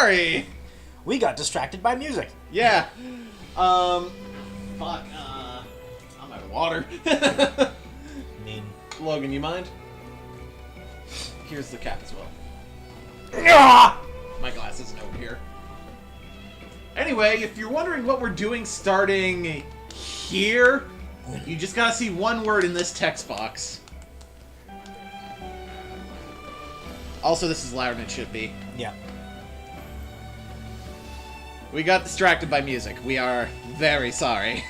sorry. We got distracted by music. Yeah. Fuck. I'm out of water. I mean... Logan, you mind? Here's the cap as well. My glass isn't over here. Anyway, if you're wondering what we're doing starting here, you just gotta see one word in this text box. Also, this is louder than it should be. Yeah. We got distracted by music. We are very sorry.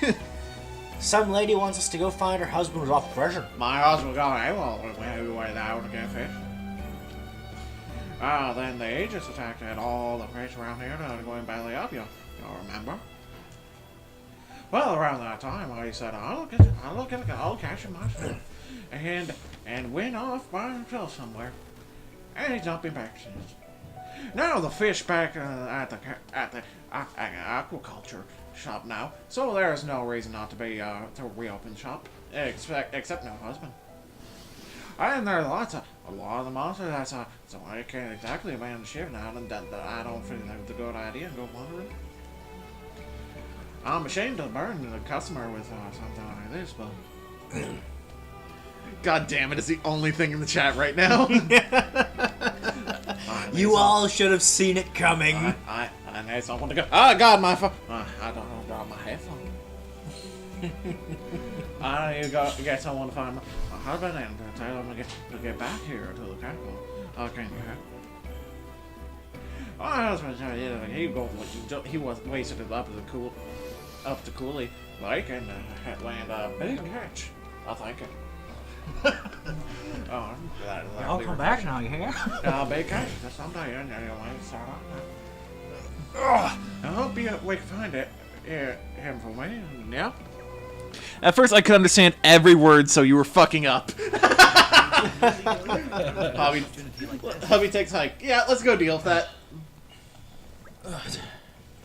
Some lady wants us to go find her husband who's off prison. My husband got AWOL when we went out to get fish. Then the agents attacked and all the fish around here are going belly up, you'll remember. Well, around that time, I said, I'll catch him myself. And went off by himself somewhere. And he's not been back since. Now the fish back at the aquaculture shop now, so there's no reason not to be to reopen shop, except no husband. And there's a lot of the monsters so I can't exactly abandon the ship now, and I don't think that's a good idea and go wandering. I'm ashamed to burn the customer with something like this, but God damn it, it's the only thing in the chat right now. You all should have seen it coming. I need someone to go. Oh God, my phone. I don't know, grab my headphone. I need to go get someone to find my husband and tell him to get back here to the capital. Can you help? My husband said he was wasted it up to Cooley Lake and land a big catch. I think. I'll come back now, you hear? Big catch. Someday and you'll start on that. I hope we can find him for me. Yeah. At first, I could understand every word, so you were fucking up. Hubby takes hike. Yeah, let's go deal with that.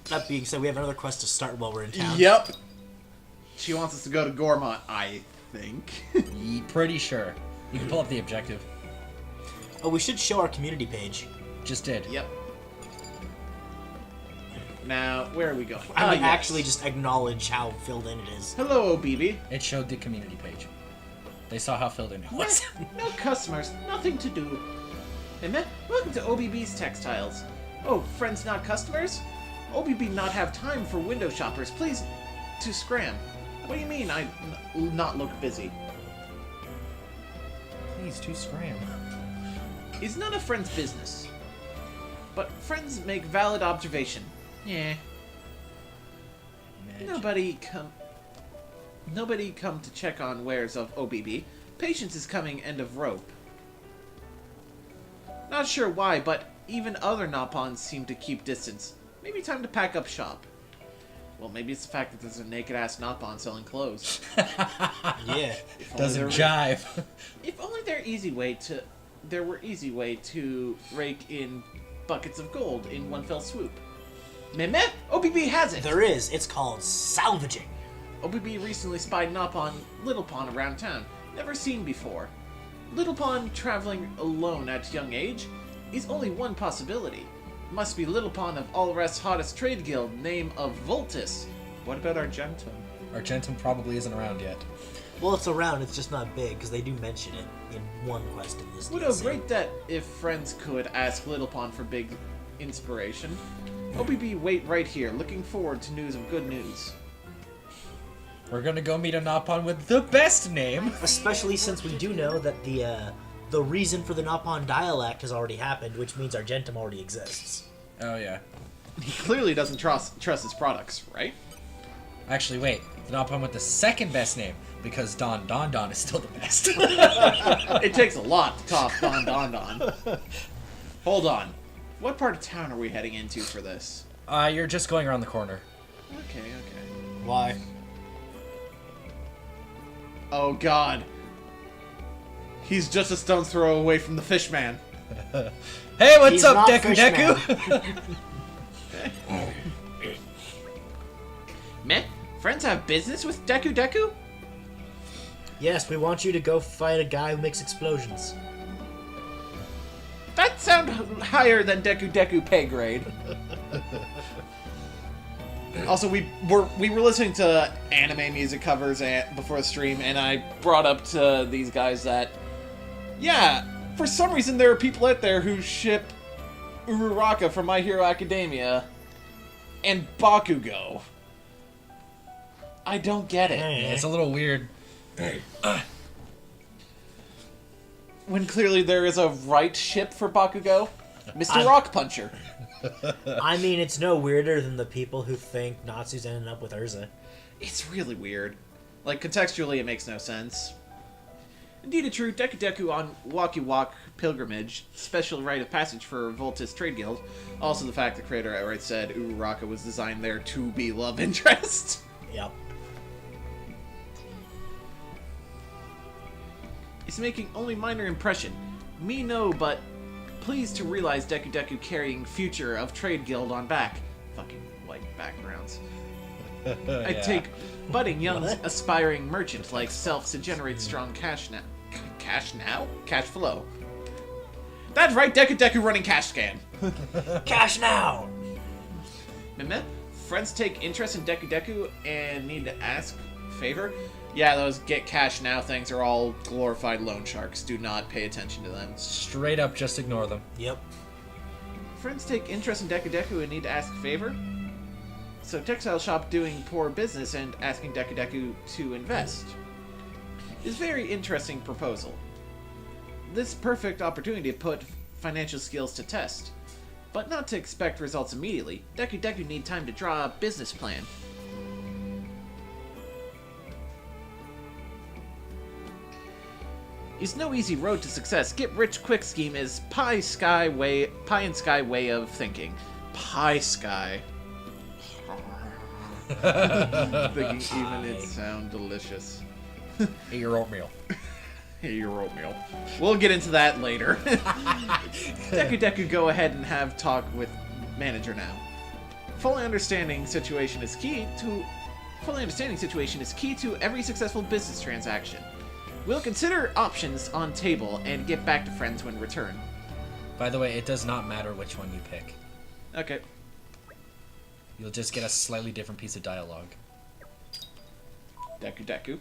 That being said, we have another quest to start while we're in town. Yep. She wants us to go to Gormont, I think. Pretty sure. You can pull up the objective. Oh, we should show our community page. Just did. Yep. Now, where are we going? I mean, actually just acknowledge how filled in it is. Hello, OBB. It showed the community page. They saw how filled in it was. No customers, nothing to do. Hey, man, welcome to OBB's Textiles. Oh, friends not customers? OBB not have time for window shoppers. Please, to scram. What do you mean I not look busy? Please, to scram. It's none of friends' business. But friends make valid observation. Yeah. Nobody come to check on wares of OBB. Patience is coming end of rope. Not sure why, but even other Noppons seem to keep distance. Maybe time to pack up shop. Well, maybe it's the fact that there's a naked-ass Noppon selling clothes. Yeah. Doesn't jive. If only there were easy way to rake in buckets of gold in one fell swoop. Mehmet, OBB has it! There is. It's called salvaging. OBB recently spied Noppon Little Pon around town. Never seen before. Little Pon traveling alone at young age is only one possibility. Must be Little Pon of Allrest's hottest trade guild, name of Voltus. What about Argentum? Argentum probably isn't around yet. Well, it's around, it's just not big, because they do mention it in one quest in this Would DLC. great that if friends could ask Little Pon for big inspiration. OBB wait right here, looking forward to news of good news. We're gonna go meet a Noppon with the best name. Especially since we do know that the reason for the Noppon dialect has already happened, which means Argentum already exists. Oh, yeah. He clearly doesn't trust his products, right? Actually, wait. The Noppon with the second best name, because Don Don Don is still the best. It takes a lot to top Don Don Don. Hold on. What part of town are we heading into for this? You're just going around the corner. Okay. Why? Oh, God. He's just a stone's throw away from the fish man. Hey, what's He's up, not Deku Deku? Meh? Friends have business with Deku Deku? Yes, we want you to go fight a guy who makes explosions. That sound higher than Deku Deku pay grade. Also, we were listening to anime music covers before the stream, and I brought up to these guys that, yeah, for some reason there are people out there who ship Uraraka from My Hero Academia and Bakugo. I don't get it. Yeah, it's a little weird. When clearly there is a right ship for Bakugo, Mr. Rock Puncher. I mean, it's no weirder than the people who think Natsu's ending up with Urza. It's really weird. Like, contextually, it makes no sense. Indeed, a true Deku Deku on Walkie Walk pilgrimage, special rite of passage for Voltis Trade Guild. Also, the fact the creator outright said Uraraka was designed there to be love interest. Yep. It's making only minor impression. Me no, but pleased to realize Deku Deku carrying future of Trade Guild on back. Fucking white backgrounds. I take budding young aspiring merchant like self to generate strong cash now. Cash now? Cash flow. That's right, Deku Deku running cash scan. Cash now! Meh. Friends take interest in Deku Deku and need to ask favor. Yeah, those get cash now things are all glorified loan sharks. Do not pay attention to them. Straight up, just ignore them. Yep. Friends take interest in Deku Deku and need to ask favor. So textile shop doing poor business and asking Deku Deku to invest. Is very interesting proposal. This perfect opportunity to put financial skills to test. But not to expect results immediately. Deku Deku need time to draw a business plan. Is no easy road to success. Get rich quick scheme is pie and sky way of thinking. Pie sky. Thinking even it sound delicious. Eat your oatmeal. Your oatmeal. We'll get into that later. Deku Deku go ahead and have talk with manager now. Fully understanding situation is key to every successful business transaction. We'll consider options on table and get back to friends when return. By the way, it does not matter which one you pick. Okay. You'll just get a slightly different piece of dialogue. Deku Deku.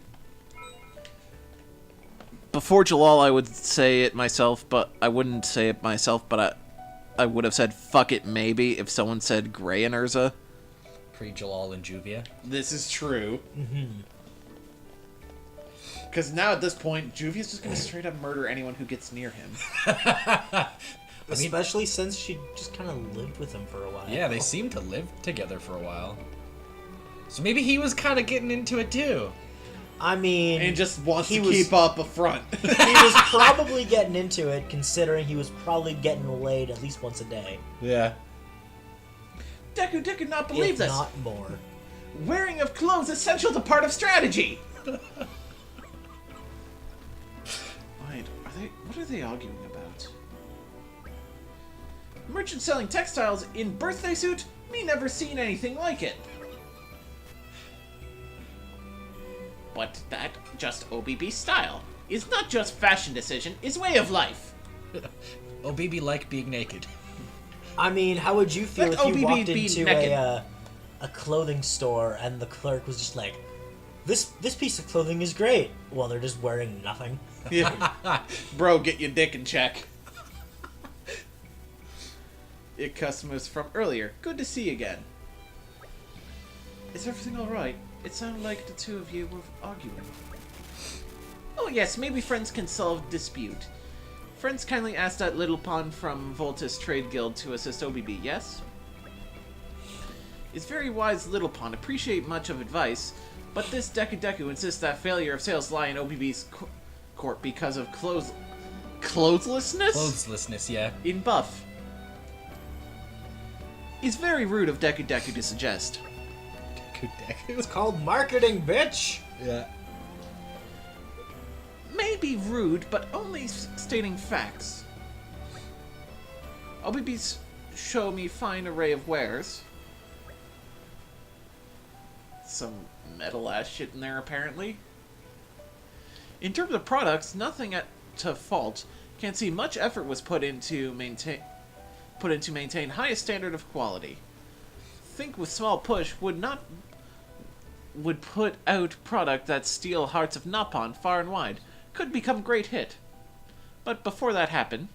Before Jalal, I would say it myself, but I wouldn't say it myself, but I would have said fuck it maybe if someone said Gray and Urza. Pre-Jalal and Juvia. This is true. Because now at this point, Juvia's just going to straight up murder anyone who gets near him. Especially since she just kind of lived with him for a while. Yeah, they seem to live together for a while. So maybe he was kind of getting into it too. I mean... And just wants to keep up a front. He was probably getting into it, considering he was probably getting laid at least once a day. Yeah. Deku could not believe this. If not more. Wearing of clothes essential to part of strategy. Wait, what are they arguing about? Merchant selling textiles in birthday suit? Me never seen anything like it. But that just OBB style. Is not just fashion decision, is way of life. OBB like being naked. I mean, how would you feel Let if you OBB walked be into naked. a clothing store and the clerk was just like, this piece of clothing is great. Well, they're just wearing nothing. Yeah. Bro, get your dick in check. Your customers from earlier. Good to see you again. Is everything alright? It sounded like the two of you were arguing. Oh yes, maybe friends can solve dispute. Friends kindly asked that little pawn from Voltis Trade Guild to assist OBB, yes? It's very wise little pawn, appreciate much of advice, but this Deku insists that failure of sales lie in OBB's court because of clotheslessness? Clotheslessness, yeah. In buff. It's very rude of Deku to suggest. It's called marketing, bitch! Yeah. May be rude, but only stating facts. OBB's show me fine array of wares. Some metal-ass shit in there, apparently. In terms of products, nothing to fault. Can't see much effort was put into maintain highest standard of quality. Think with small push would put out product that steal hearts of Noppon far and wide. Could become great hit. But before that happened,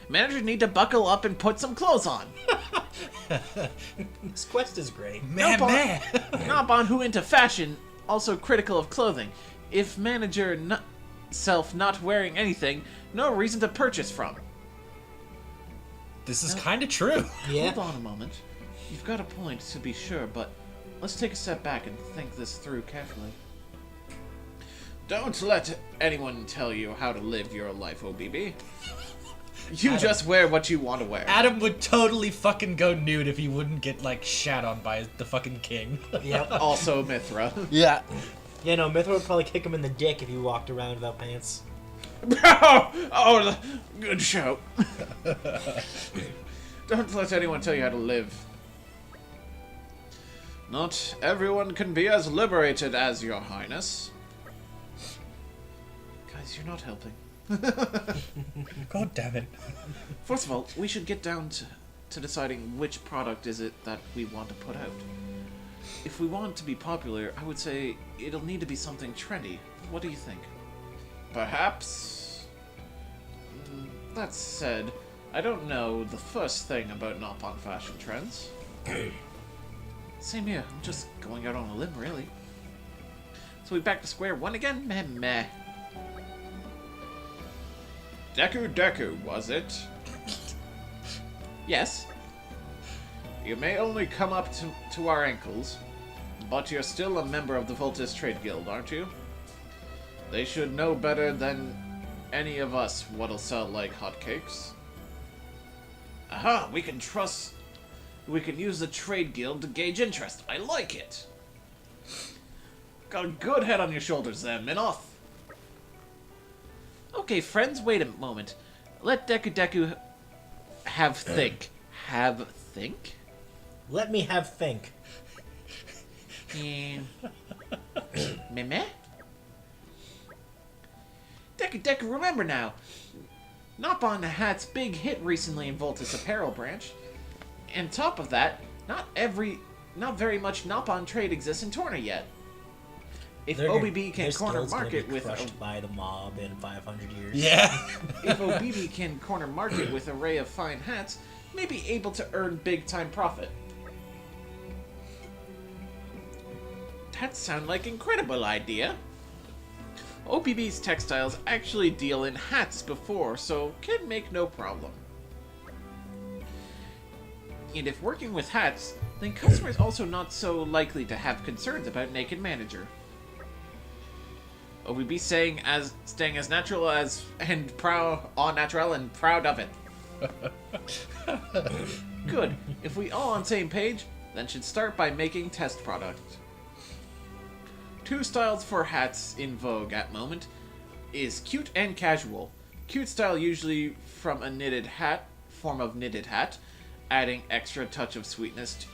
managers need to buckle up and put some clothes on. This quest is great. Noppon, who into fashion, also critical of clothing. If manager self not wearing anything, no reason to purchase from. This is kind of true. Yeah. Hold on a moment. You've got a point, to be sure, but let's take a step back and think this through carefully. Don't let anyone tell you how to live your life, OBB. You Adam. just wear what you want to wear. Adam would totally fucking go nude if he wouldn't get, like, shat on by the fucking king. Yep. Also Mithra. Yeah. Yeah, no, Mithra would probably kick him in the dick if he walked around without pants. Oh, good show. Don't let anyone tell you how to live. Not everyone can be as liberated as your highness. Guys, you're not helping. God damn it. First of all, we should get down to deciding which product is it that we want to put out. If we want to be popular, I would say it'll need to be something trendy. What do you think? Perhaps... That said, I don't know the first thing about Noppon fashion trends. Same here, I'm just going out on a limb, really. So we back to square one again? Meh. Deku, was it? Yes. You may only come up to our ankles, but you're still a member of the Voltis Trade Guild, aren't you? They should know better than any of us what'll sell like hotcakes. Aha, we can use the Trade Guild to gauge interest. I like it. Got a good head on your shoulders there, Minoth. Okay, friends, wait a moment. Let Deku have think. Have think? Let me have think. Meh? Deku, remember now. Noppon Hat's big hit recently in Voltis Apparel branch. And top of that, not very much Noppon trade exists in Torna yet. If OBB can corner market with crushed by the mob in 500 years. Yeah. if OBB can corner market with an array of fine hats, may be able to earn big time profit. That sounds like an incredible idea. OBB's textiles actually deal in hats before, so can make no problem. And if working with hats, then customers also not so likely to have concerns about naked manager. OBB staying as natural as and proud and proud of it. Good. If we all on same page, then should start by making test product. 2 styles for hats in vogue at moment is cute and casual. Cute style usually from a form of knitted hat, adding extra touch of sweetness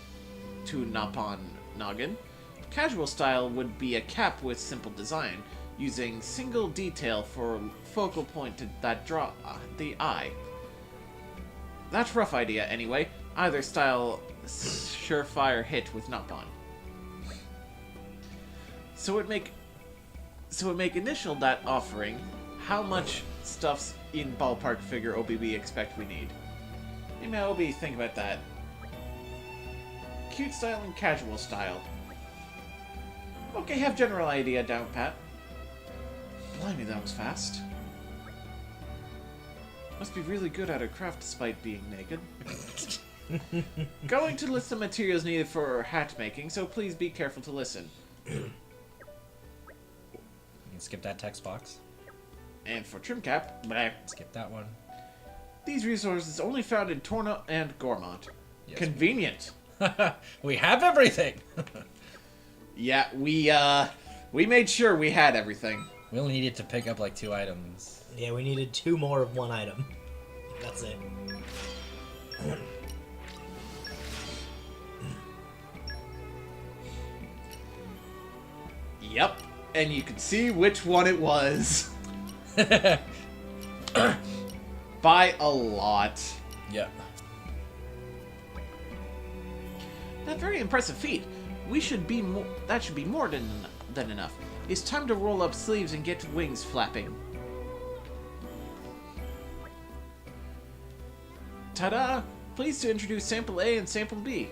to Noppon noggin. Casual style would be a cap with simple design, using single detail for focal point that draw the eye. That's rough idea anyway. Either style surefire hit with Noppon. So it make initial that offering. How much stuff's in ballpark figure OBB expect we need? Maybe OB think about that. Cute style and casual style. Okay, have general idea down pat. Blimey, that was fast. Must be really good at her craft despite being naked. Going to list the materials needed for hat making, so please be careful to listen. You can skip that text box. And for trim cap, bleh. Skip that one. These resources only found in Torna and Gormont. Yes, Convenient. We have everything. Yeah, we made sure we had everything. We only needed to pick up like 2 items. Yeah, we needed 2 more of one item. That's it. Yep, and you can see which one it was. By a lot. Yep. That very impressive feat. That should be more than enough. It's time to roll up sleeves and get wings flapping. Ta-da! Pleased to introduce Sample A and Sample B.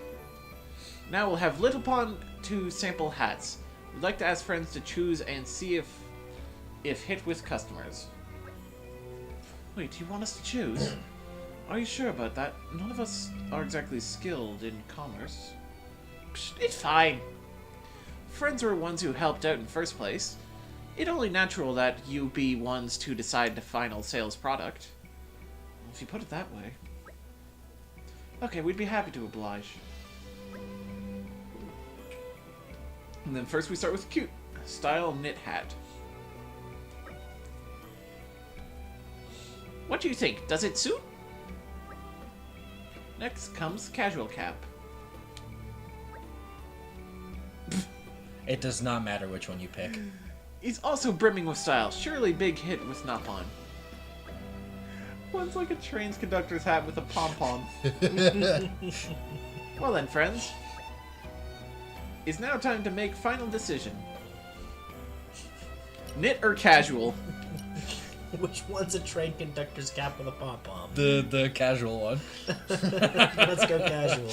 Now we'll have Little Pond to sample hats. We'd like to ask friends to choose and see if hit with customers. Wait, do you want us to choose? Are you sure about that? None of us are exactly skilled in commerce. Psst, it's fine. Friends were ones who helped out in first place. It's only natural that you be ones to decide the final sales product. If you put it that way. Okay, we'd be happy to oblige. And then first we start with cute style knit hat. What do you think? Does it suit? Next comes casual cap. It does not matter which one you pick. He's also brimming with style. Surely big hit with Nopon. One's like a train conductor's hat with a pom-pom. Well then, friends. It's now time to make final decision. Knit or casual? Which one's a train conductor's cap with a pom-pom? The casual one. Let's go casual.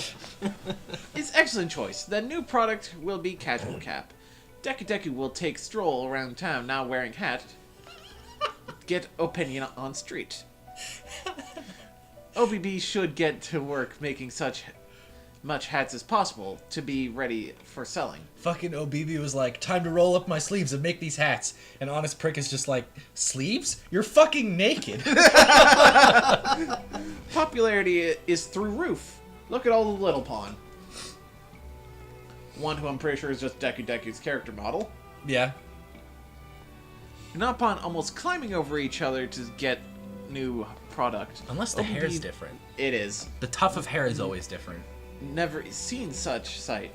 It's excellent choice. The new product will be casual cap. Deku Deku will take stroll around town now wearing hat. Get opinion on street. OBB should get to work making such much hats as possible to be ready for selling. Fucking OBB was like, time to roll up my sleeves and make these hats. And Honest Prick is just like, sleeves? You're fucking naked. Popularity is through roof. Look at all the Little Pawn. One who I'm pretty sure is just Deku Deku's character model. Yeah. Nopon almost climbing over each other to get new product. Unless the hair's different. It is. The tuft of hair is always different. Never seen such sight.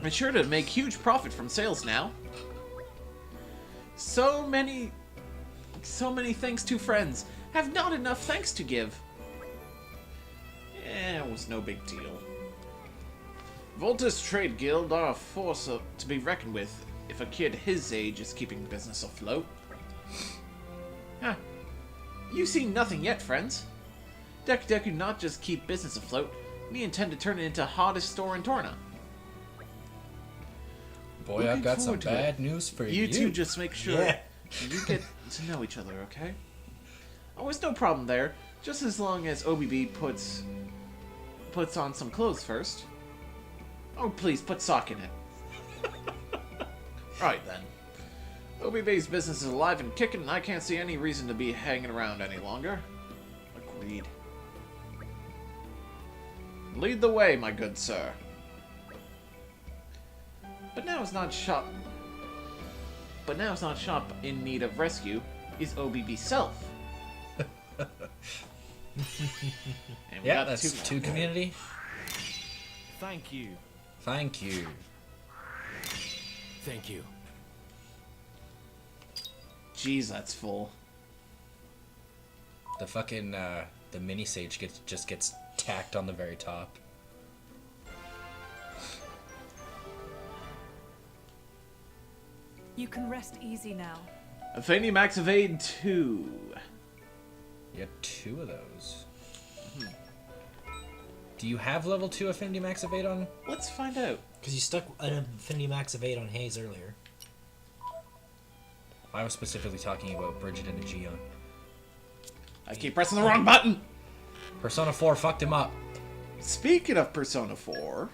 I'm sure to make huge profit from sales now. So many thanks to friends. Have not enough thanks to give. It was no big deal. Volta's Trade Guild are a force to be reckoned with if a kid his age is keeping business afloat. Huh. You see nothing yet, friends. Deku Deku not just keep business afloat, we intend to turn it into hottest store in Torna. Boy, Looking I've got some forward to bad it. news for You you. two just make sure Yeah. you get to know each other, okay? Oh, it's no problem there. Just as long as OBB puts on some clothes first. Oh, please, put sock in it. Right then. OBB's business is alive and kicking, and I can't see any reason to be hanging around any longer. Agreed. Lead the way, my good sir. But now it's not shop in need of rescue, is OBB self. And we Yeah, got that's two community. Thank you. Thank you. Thank you. Jeez, that's full. The fucking the mini sage just gets tacked on the very top. You can rest easy now. Affinity Max Evade 2. You have two of those. Do you have level 2 Affinity Max Evade on? Let's find out. Because you stuck an Infinity Max of 8 on Hayes earlier. I was specifically talking about Bridget and Aegeon. I keep pressing the wrong button! Persona 4 fucked him up. Speaking of Persona 4,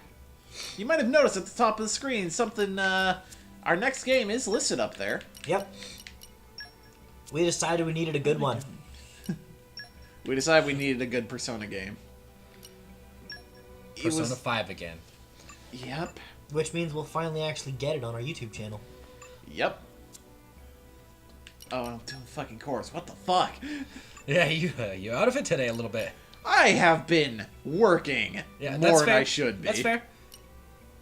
you might have noticed at the top of the screen something, our next game is listed up there. Yep. We decided we needed a good one. We decided we needed a good Persona game. Persona 5 again. Yep. Which means we'll finally actually get it on our YouTube channel. Yep. Oh, I'm doing fucking chorus. What the fuck? Yeah, you out of it today a little bit. I have been working Yeah, more that's than fair. I should be. That's fair.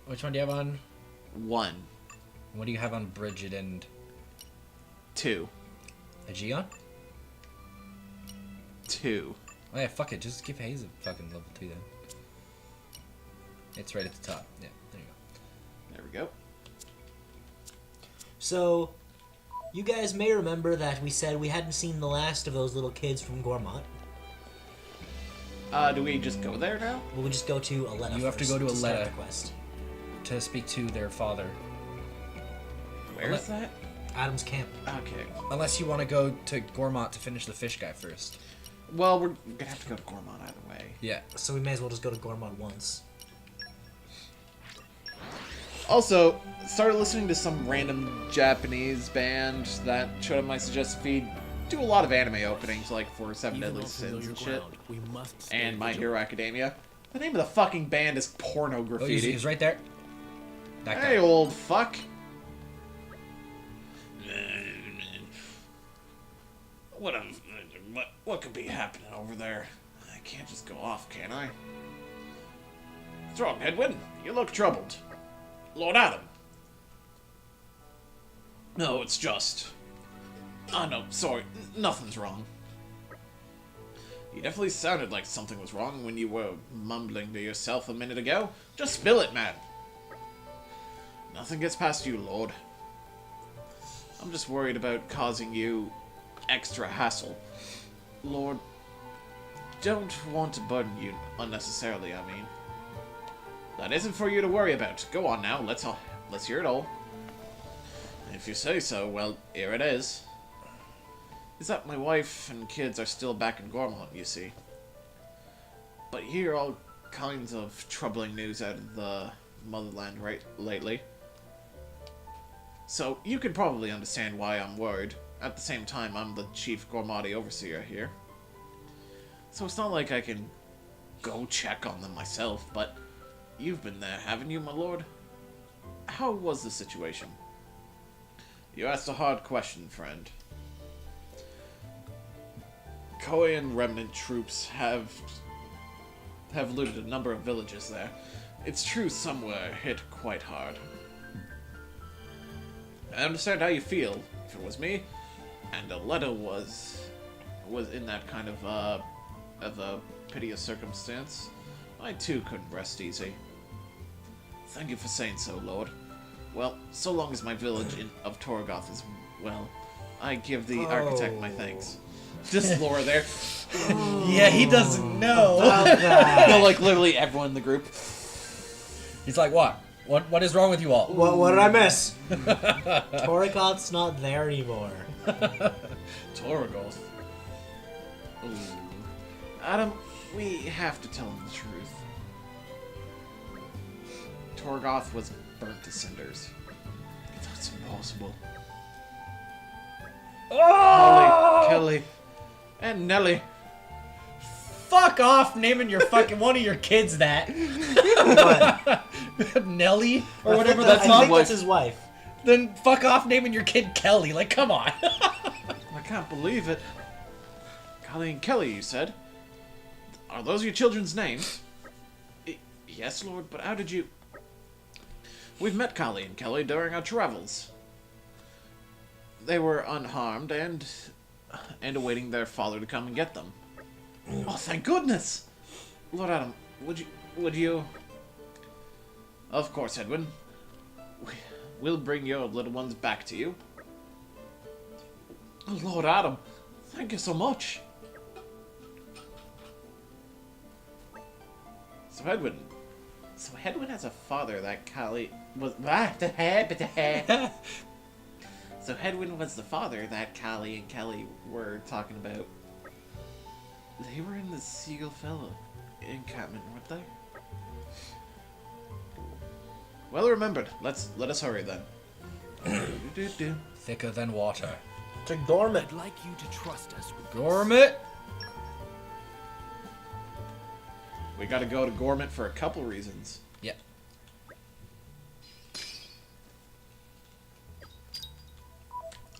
Which one do you have on? 1. What do you have on Bridget and 2. Aegeon? 2. Oh yeah, fuck it. Just give Hayes a fucking level 2 then. It's right at the top. Yeah, there you go. There we go. So, you guys may remember that we said we hadn't seen the last of those little kids from Gormott. Do we just go there now? We'll just go to Aletta. You have to first go to start Aletta. the quest. To speak to their father. Where's that? Adam's camp. Okay. Unless you want to go to Gormott to finish the fish guy first. Well, we're gonna have to go to Gormont either way. Yeah. So we may as well just go to Gormott once. Also, started listening to some random Japanese band that showed up my suggested feed. Do a lot of anime openings, like for Seven Deadly Sins and shit. And My Hero Academia. The name of the fucking band is Porno Oh, Graffiti. he's right there. That guy. Hey, old fuck. What could be happening over there? I can't just go off, can I? What's wrong, Edwin? You look troubled. Lord Adam. No, it's just... Oh, no, sorry. Nothing's wrong. You definitely sounded like something was wrong when you were mumbling to yourself a minute ago. Just spill it, man. Nothing gets past you, Lord. I'm just worried about causing you extra hassle. Lord, don't want to burden you unnecessarily, I mean. That isn't for you to worry about. Go on now, let's hear it all. If you say so, well, here it is. Is that my wife and kids are still back in Gormont, you see. But you hear all kinds of troubling news out of the motherland lately. So you can probably understand why I'm worried. At the same time, I'm the chief Gormati overseer here. So it's not like I can go check on them myself, but you've been there, haven't you, my lord? How was the situation? You asked a hard question, friend. Korean remnant troops have looted a number of villages there. It's true some were hit quite hard. I understand how you feel. If it was me, and Aletta was in that kind of a piteous circumstance, I too couldn't rest easy. Thank you for saying so, Lord. Well, so long as my village of Torgoth is well, I give the architect my thanks. Just Laura there. Yeah, he doesn't know. No, like literally everyone in the group. He's like, what? What is wrong with you all? What did I miss? Torgoth's not there anymore. Torgoth. Ooh. Adam, we have to tell him the truth. Torgoth was burnt to cinders. That's impossible. Oh! Kelly, and Nelly. Fuck off naming your fucking one of your kids that. Nelly or whatever that's I think that's his wife. Then fuck off naming your kid Kelly. Like, come on. I can't believe it. Colleen Kelly, you said? Are those your children's names? Yes, Lord, but how did you... We've met Colleen and Kelly during our travels. They were unharmed and awaiting their father to come and get them. Oh, thank goodness! Lord Adam, would you... Of course, Edwin. We'll bring your little ones back to you. Oh, Lord Adam, thank you so much. So Edwin has a father that Callie was... So Edwin was the father that Callie and Kelly were talking about. They were in the Seagull Fellow encampment, weren't they? Well remembered. Let us hurry then. Thicker than water. To Gormott. I'd like you to trust us with Gormit. We gotta go to Gormott for a couple reasons. Yep.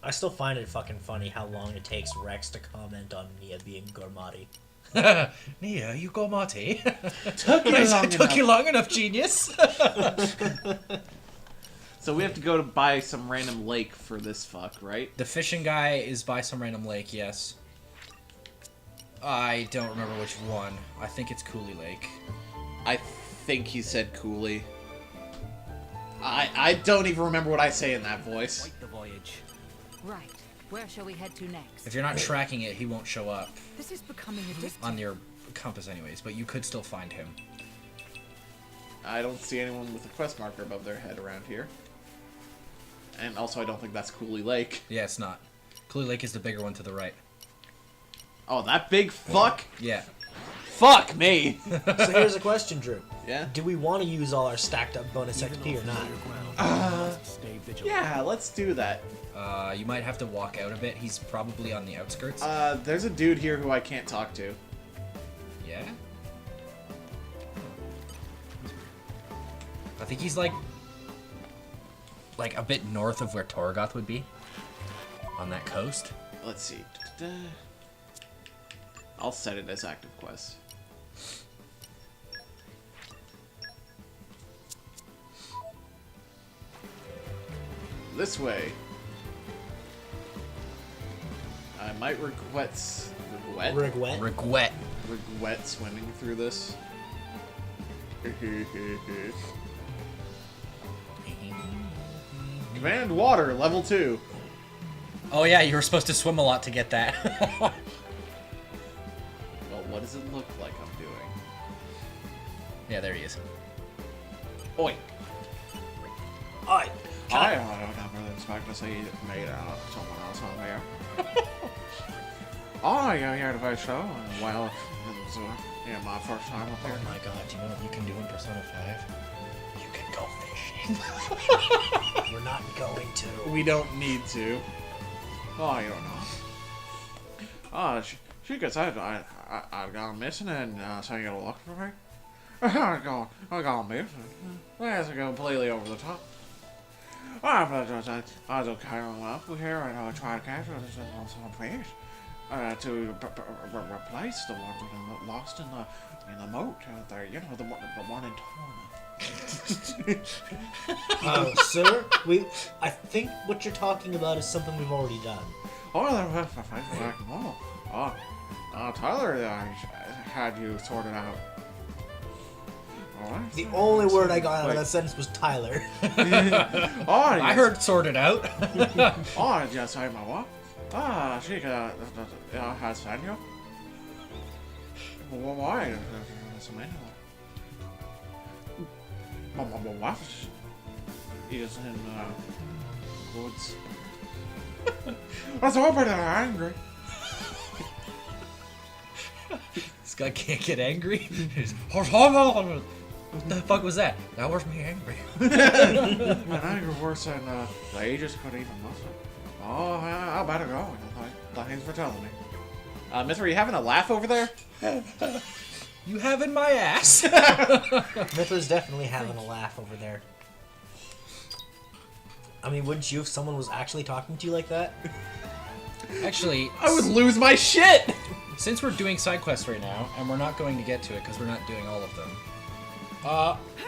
I still find it fucking funny how long it takes Rex to comment on Nia being Gormati. Nia, you Gormati. Took you long Took you long enough, genius. So we have to go to buy some random lake for this fuck, right? The fishing guy is by some random lake, yes. I don't remember which one. I think it's Cooley Lake. I think he said Cooley. I don't even remember what I say in that voice. Quite the voyage. Right. Where shall we head to next? If you're not tracking it, he won't show up This is becoming addictive. on your compass anyways, but you could still find him. I don't see anyone with a quest marker above their head around here. And also, I don't think that's Cooley Lake. Yeah, it's not. Cooley Lake is the bigger one to the right. Oh, that big fuck? Yeah. Fuck me! So here's a question, Drew. Yeah? Do we want to use all our stacked up bonus Even XP or on not? familiar ground, we must stay vigilant. Yeah, let's do that. You might have to walk out a bit. He's probably on the outskirts. There's a dude here who I can't talk to. Yeah? I think he's like a bit north of where Torgoth would be. On that coast. Let's see. I'll set it as active quest. This way. I might regret swimming through this. Command water, level 2. Oh yeah, you were supposed to swim a lot to get that. Well, what does it look like I'm doing? Yeah, there he is. Oi! Alright. I don't really expect to see me someone else on there. Oh, you're here to fish show? Well, it's my first time up here. Oh my god, do you know what you can do in Persona 5? You can go fishing. We're not going to. We don't need to. Oh, you don't know. Oh, she could say I got missing and so you're looking for me? I got missing. That's completely over the top. I was carrying up here and try to catch some fish to replace the one lost in the moat there. You know, the one in Torna. Sir, I think what you're talking about is something we've already done. Oh, Tyler had you sorted out. Oh, The only word I got out of that sentence was Tyler. oh, I heard sorted out. Oh, yes, I'm a what? Ah, she has sent you. Why? My wife is in woods. That's over there angry. This guy can't get angry. He's, what the fuck was that? That was me angry. And anger worse than the ages could even muster. Oh, I better go. Thanks for telling me. Mithra, you having a laugh over there? You having my ass? Mithra's definitely having a laugh over there. I mean, wouldn't you if someone was actually talking to you like that? Actually, I would lose my shit! since we're doing side quests right now, and we're not going to get to it because we're not doing all of them,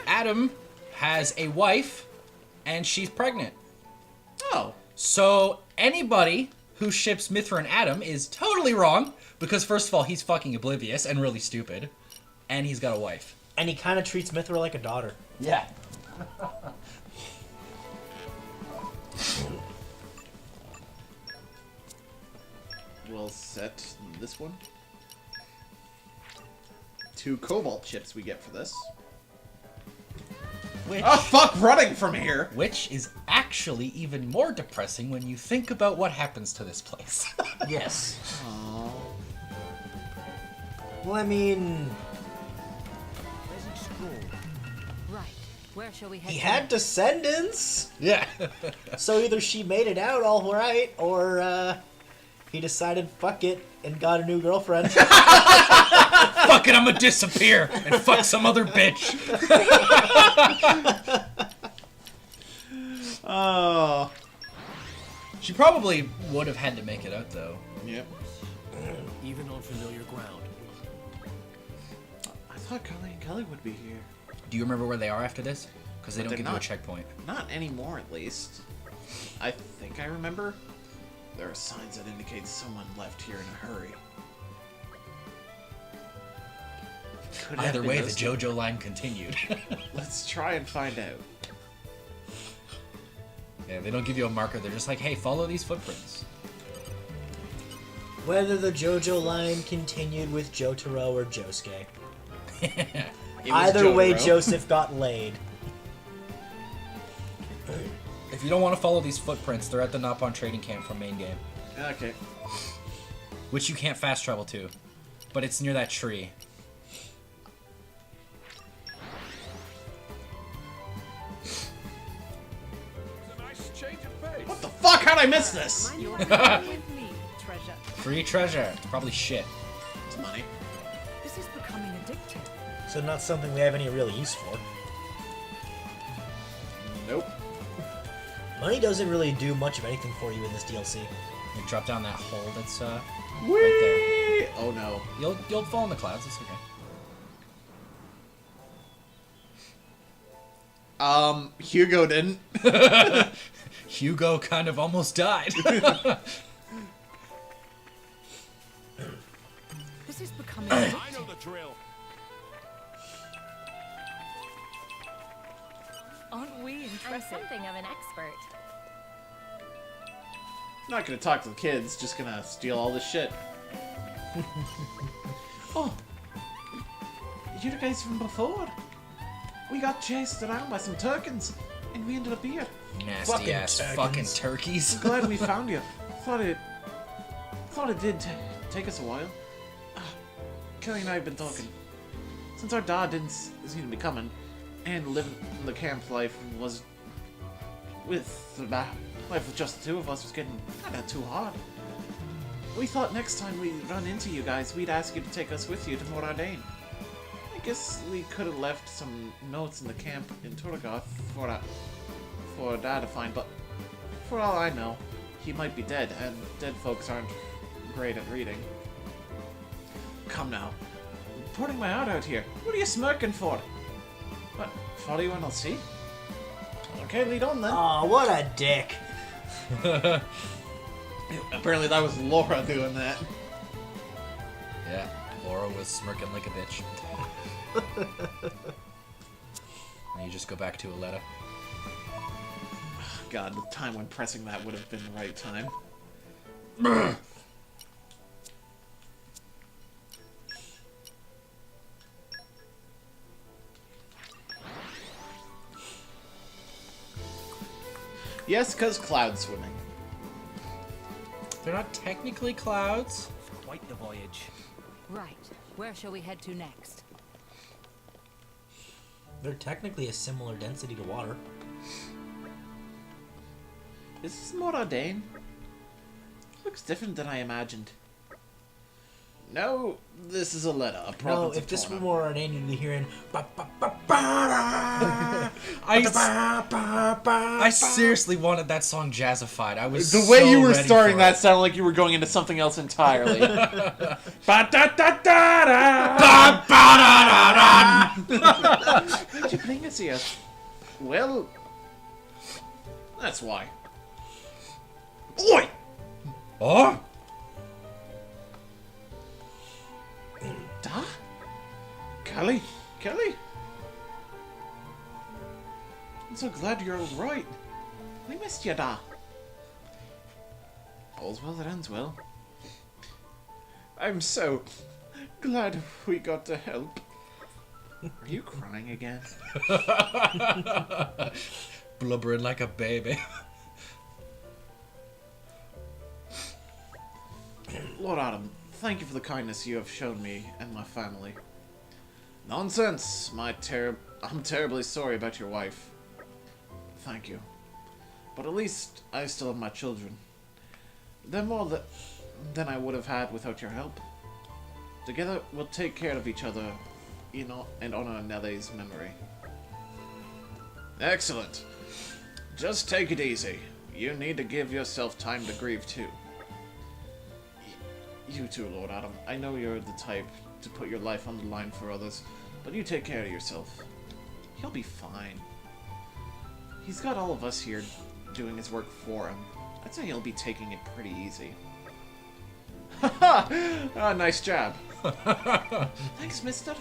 Adam has a wife, and she's pregnant. Oh. So anybody who ships Mithra and Adam is totally wrong, because first of all, he's fucking oblivious and really stupid, and he's got a wife. And he kind of treats Mithra like a daughter. Yeah. We'll set this one. 2 cobalt chips we get for this. Which, Oh, fuck running from here! which is actually even more depressing when you think about what happens to this place. Yes. Oh. Well, I mean, Present scroll. Right. Where shall we head? he to had next? descendants, Yeah. so either she made it out all right, or he decided fuck it and got a new girlfriend. Fuck it, I'm gonna disappear and fuck some other bitch. Oh. She probably would have had to make it out though. Yep. Even on familiar ground. I thought Kelly and Kelly would be here. Do you remember where they are after this? Because they But don't they're give you a not- checkpoint. Not anymore, at least. I think I remember. There are signs that indicate someone left here in a hurry. Could have Either been way, the those- JoJo line continued. Let's try and find out. Yeah, they don't give you a marker. They're just like, hey, follow these footprints. Whether the JoJo line continued with Jotaro or Josuke. It was Either way, Jotaro. Joseph got laid. If you don't want to follow these footprints, they're at the Napon trading camp from main game, Okay. which you can't fast travel to, but it's near that tree. What the fuck? How'd I miss this? You're coming with me, treasure. Free treasure. Probably shit. It's money. This is becoming addictive. So not something we have any real use for. Nope. Money doesn't really do much of anything for you in this DLC. You drop down that hole that's Whee! right Oh no. there. You'll fall in the clouds. It's okay. Hugo didn't. Hugo kind of almost died. This is becoming addictive. I know the drill. Aren't we I'm impressive? something of an expert. Not gonna talk to the kids, just gonna steal all this shit. Oh. You guys from before? We got chased around by some Turkins, and we ended up here. Nasty Fucking ass Turkins. fucking turkeys. Glad we found you. Thought it did take us a while. Kelly and I have been talking. Since our dad didn't seem to be coming, and living the camp life was with the life with just the two of us was getting kinda too hard. We thought next time we run into you guys, we'd ask you to take us with you to Moradane. I guess we could have left some notes in the camp in Torna for Dad to find, but for all I know, he might be dead, and dead folks aren't great at reading. Come now. I'm pouring my heart out here. What are you smirking for? What? Follow you and I'll see? Okay, lead on then. Aw, what a dick. Apparently that was Laura doing that. Yeah, Laura was smirking like a bitch. And you just go back to Aletta. God, the time when pressing that would have been the right time. Yes, because cloud swimming. They're not technically clouds. Quite the voyage. Right. Where shall we head to next? They're technically a similar density to water. Is this Moradane? Looks different than I imagined. No, this is a letter. A No, province if of this were Torna. more ordained, you'd be hearing. I seriously wanted that song jazzified. I was The way so you were ready starting for that it. sounded like you were going into something else entirely. Why'd you bring us here? Well, that's why. Oi! Oh, Da? Kelly? Kelly? I'm so glad you're all right. We missed you, Da. All's well that ends well. I'm so glad we got to help. Are you crying again? blubbering like a baby. Lord Adam, thank you for the kindness you have shown me and my family. Nonsense! I'm terribly sorry about your wife. Thank you. But at least I still have my children. They're more than I would have had without your help. Together, we'll take care of each other, and honor Nelly's memory. Excellent. Just take it easy. You need to give yourself time to grieve too. You too, Lord Adam. I know you're the type to put your life on the line for others, but you take care of yourself. You'll be fine. He's got all of us here doing his work for him. I'd say he'll be taking it pretty easy. Haha! Nice job. Thanks, mister.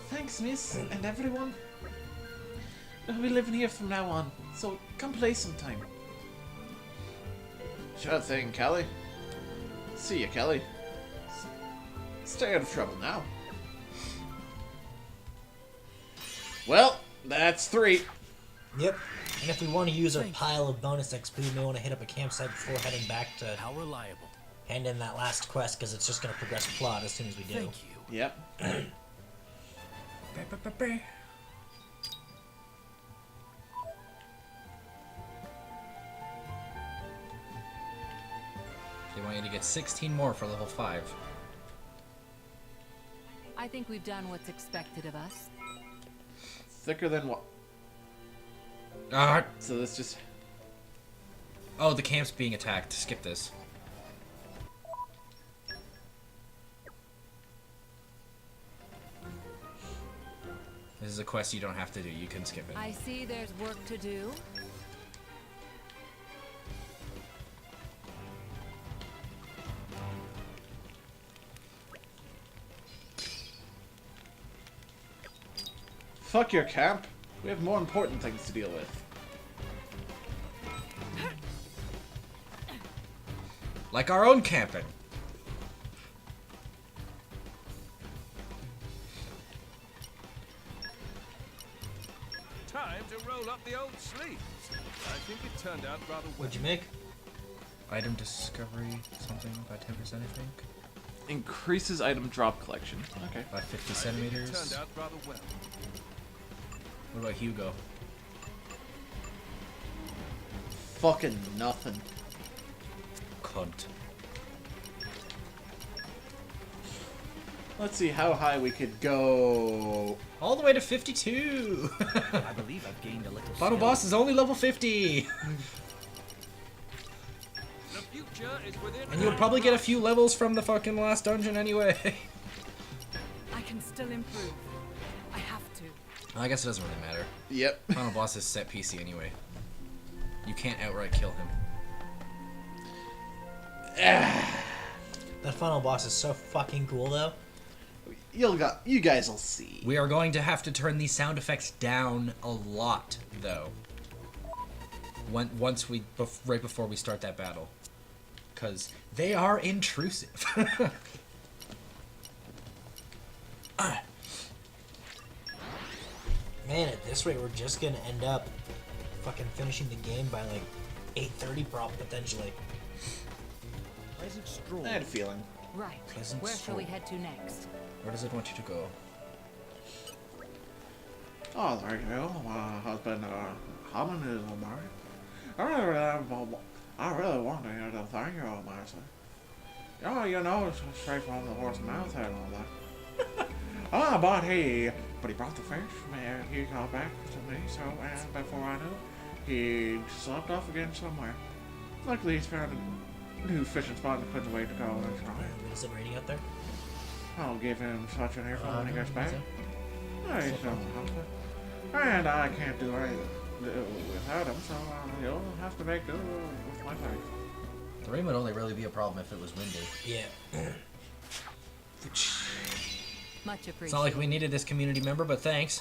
Thanks, miss, and everyone. I'll be living here from now on, so come play sometime. Sure thing, Kelly. See ya, Kelly. Stay out of trouble now. Well, that's 3. Yep. And if we want to use our pile of bonus XP, we may want to hit up a campsite before heading back to How reliable. hand in that last quest, because it's just going to progress plot as soon as we do. Thank you. Yep. They want you to get 16 more for level 5. I think we've done what's expected of us. Thicker than what? Ah! So this just... Oh, the camp's being attacked. Skip this. This is a quest you don't have to do. You can skip it. I see there's work to do. Fuck your camp. We have more important things to deal with. Like our own camping. Time to roll up the old sleeves. I think it turned out rather well. What'd you make? Item discovery, something by 10%, I think. Increases item drop collection. Okay. By 50 I think it centimeters. turned out rather well. What about Hugo? Fucking nothing. Cunt. Let's see how high we could go. All the way to 52! I believe I've gained a little Final skill. boss is only level 50! The future is within. And you'll probably get a few levels from the fucking last dungeon anyway. I can still improve. I have to. I guess it doesn't really matter. Yep. Final boss is set PC anyway. You can't outright kill him. That final boss is so fucking cool, though. You guys will see. We are going to have to turn these sound effects down a lot, though. Once we, right before we start that battle. Because they are intrusive. Man, at this rate, we're just gonna end up fucking finishing the game by like 8:30 potentially. Pleasant stroll. I had a feeling. Right. Pleasant Where shall we stroll. head to next? Where does it want you to go? Oh, there you go. My husband, Hammond is married. I really want to hear the thank you, Master. Oh, you know, it's straight from the horse's mouth and all that. But he brought the fish. Man, he got back to me, so before I knew it, he slept off again somewhere. Luckily, he's found a new fishing spot and couldn't wait to go and try it. Is it raining out there? I'll give him such an earful when he gets back. Is it? He's no husband. And I can't do anything without him, so he'll have to make do with my life. The rain would only really be a problem if it was windy. Yeah. Much appreciated. It's not like we needed this community member, but thanks.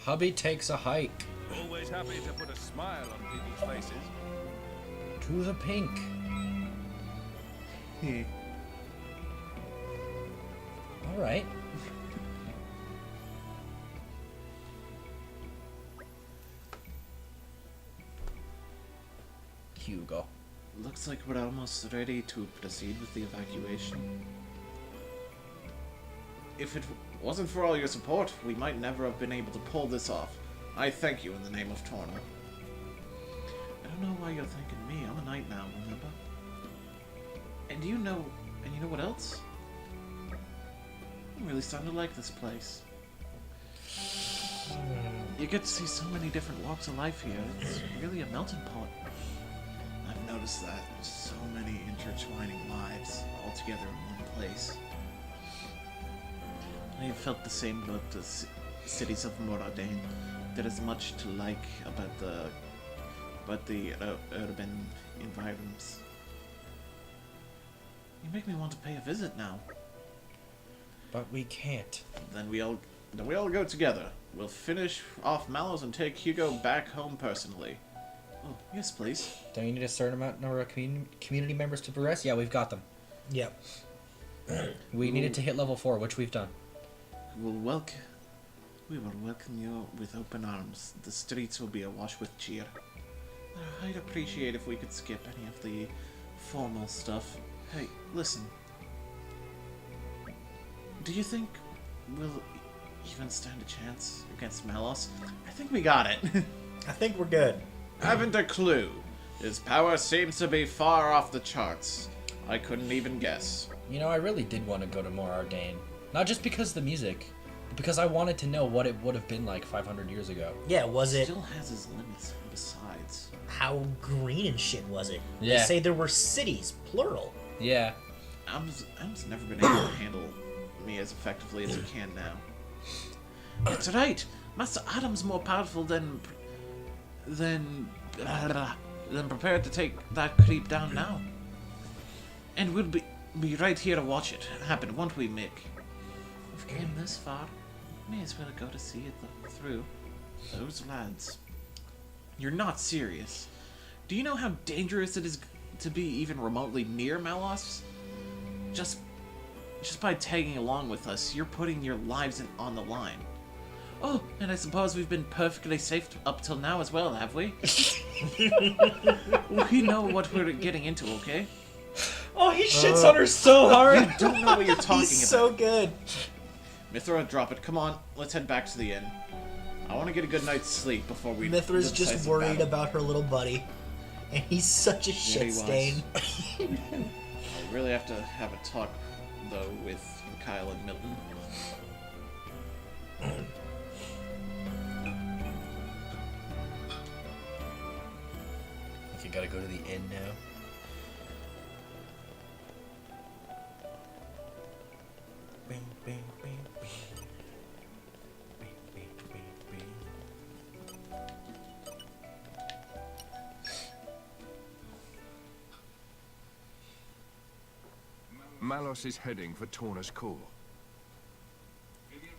Hubby takes a hike. Always happy to put a smile on people's faces. To the pink. Alright. Hugo. Looks like we're almost ready to proceed with the evacuation. If it wasn't for all your support, we might never have been able to pull this off. I thank you in the name of Torna. I don't know why you're thanking me. I'm a knight now, remember? And you know what else? I'm really starting to like this place. You get to see so many different walks of life here. It's really a melting pot. I've noticed that. There's so many intertwining lives all together in one place. I have felt the same about the cities of Moradin. There is much to like about the urban environs. You make me want to pay a visit now. But we can't. Then we all go together. We'll finish off Mallows and take Hugo back home personally. Oh, yes, please. Don't you need a certain number of community members to progress? Yeah, we've got them. Yep. We needed to hit level 4, which we've done. We will welcome you with open arms. The streets will be awash with cheer. I'd appreciate if we could skip any of the formal stuff. Hey, listen. Do you think we'll even stand a chance against Malos? I think we got it. I think we're good. Haven't a clue. His power seems to be far off the charts. I couldn't even guess. You know, I really did want to go to Moradin. Not just because of the music, but because I wanted to know what it would have been like 500 years ago. Yeah, was it... Still has his limits besides. How green and shit was it? Yeah. They say there were cities, plural. Yeah. Am's never been able to handle me as effectively as he can now. That's right. Master Adam's more powerful than prepared to take that creep down now. And we'll be right here to watch it happen, won't we, Mick? We've came this far. May as well go to see it through. Those lads. You're not serious. Do you know how dangerous it is to be even remotely near Malos? Just by tagging along with us, you're putting your lives on the line. Oh, and I suppose we've been perfectly safe up till now as well, have we? We know what we're getting into, okay? Oh, he shits on her so hard. You don't know what you're talking He's about. so good. Mithra, drop it. Come on, let's head back to the inn. I want to get a good night's sleep before we... Mithra's just decisive worried battle. about her little buddy. And he's such a Yeah, shit he was. stain. I really have to have a talk, though, with Kyle and Milton. I think you gotta go to the inn now. Bing, bing, bing, bing. Bing, bing, bing, bing. Malos is heading for Torna's core.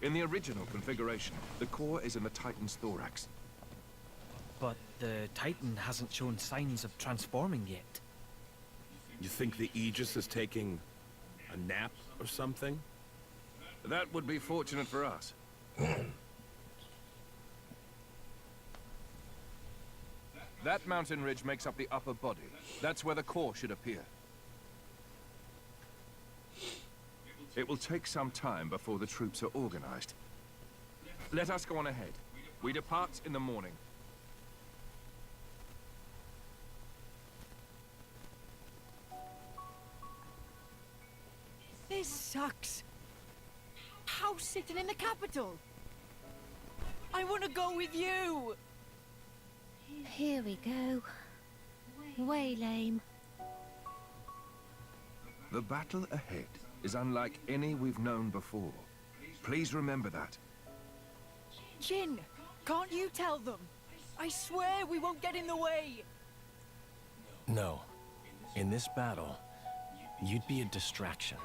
In the original configuration, the core is in the Titan's thorax. But the Titan hasn't shown signs of transforming yet. You think the Aegis is taking a nap or something? That would be fortunate for us. That mountain ridge makes up the upper body. That's where the core should appear. It will take some time before the troops are organized. Let us go on ahead. We depart in the morning. This sucks. House sitting in the capital. I want to go with you. Here we go. Way lame. The battle ahead is unlike any we've known before. Please remember that. Jin, can't you tell them? I swear we won't get in the way. No. In this battle, you'd be a distraction.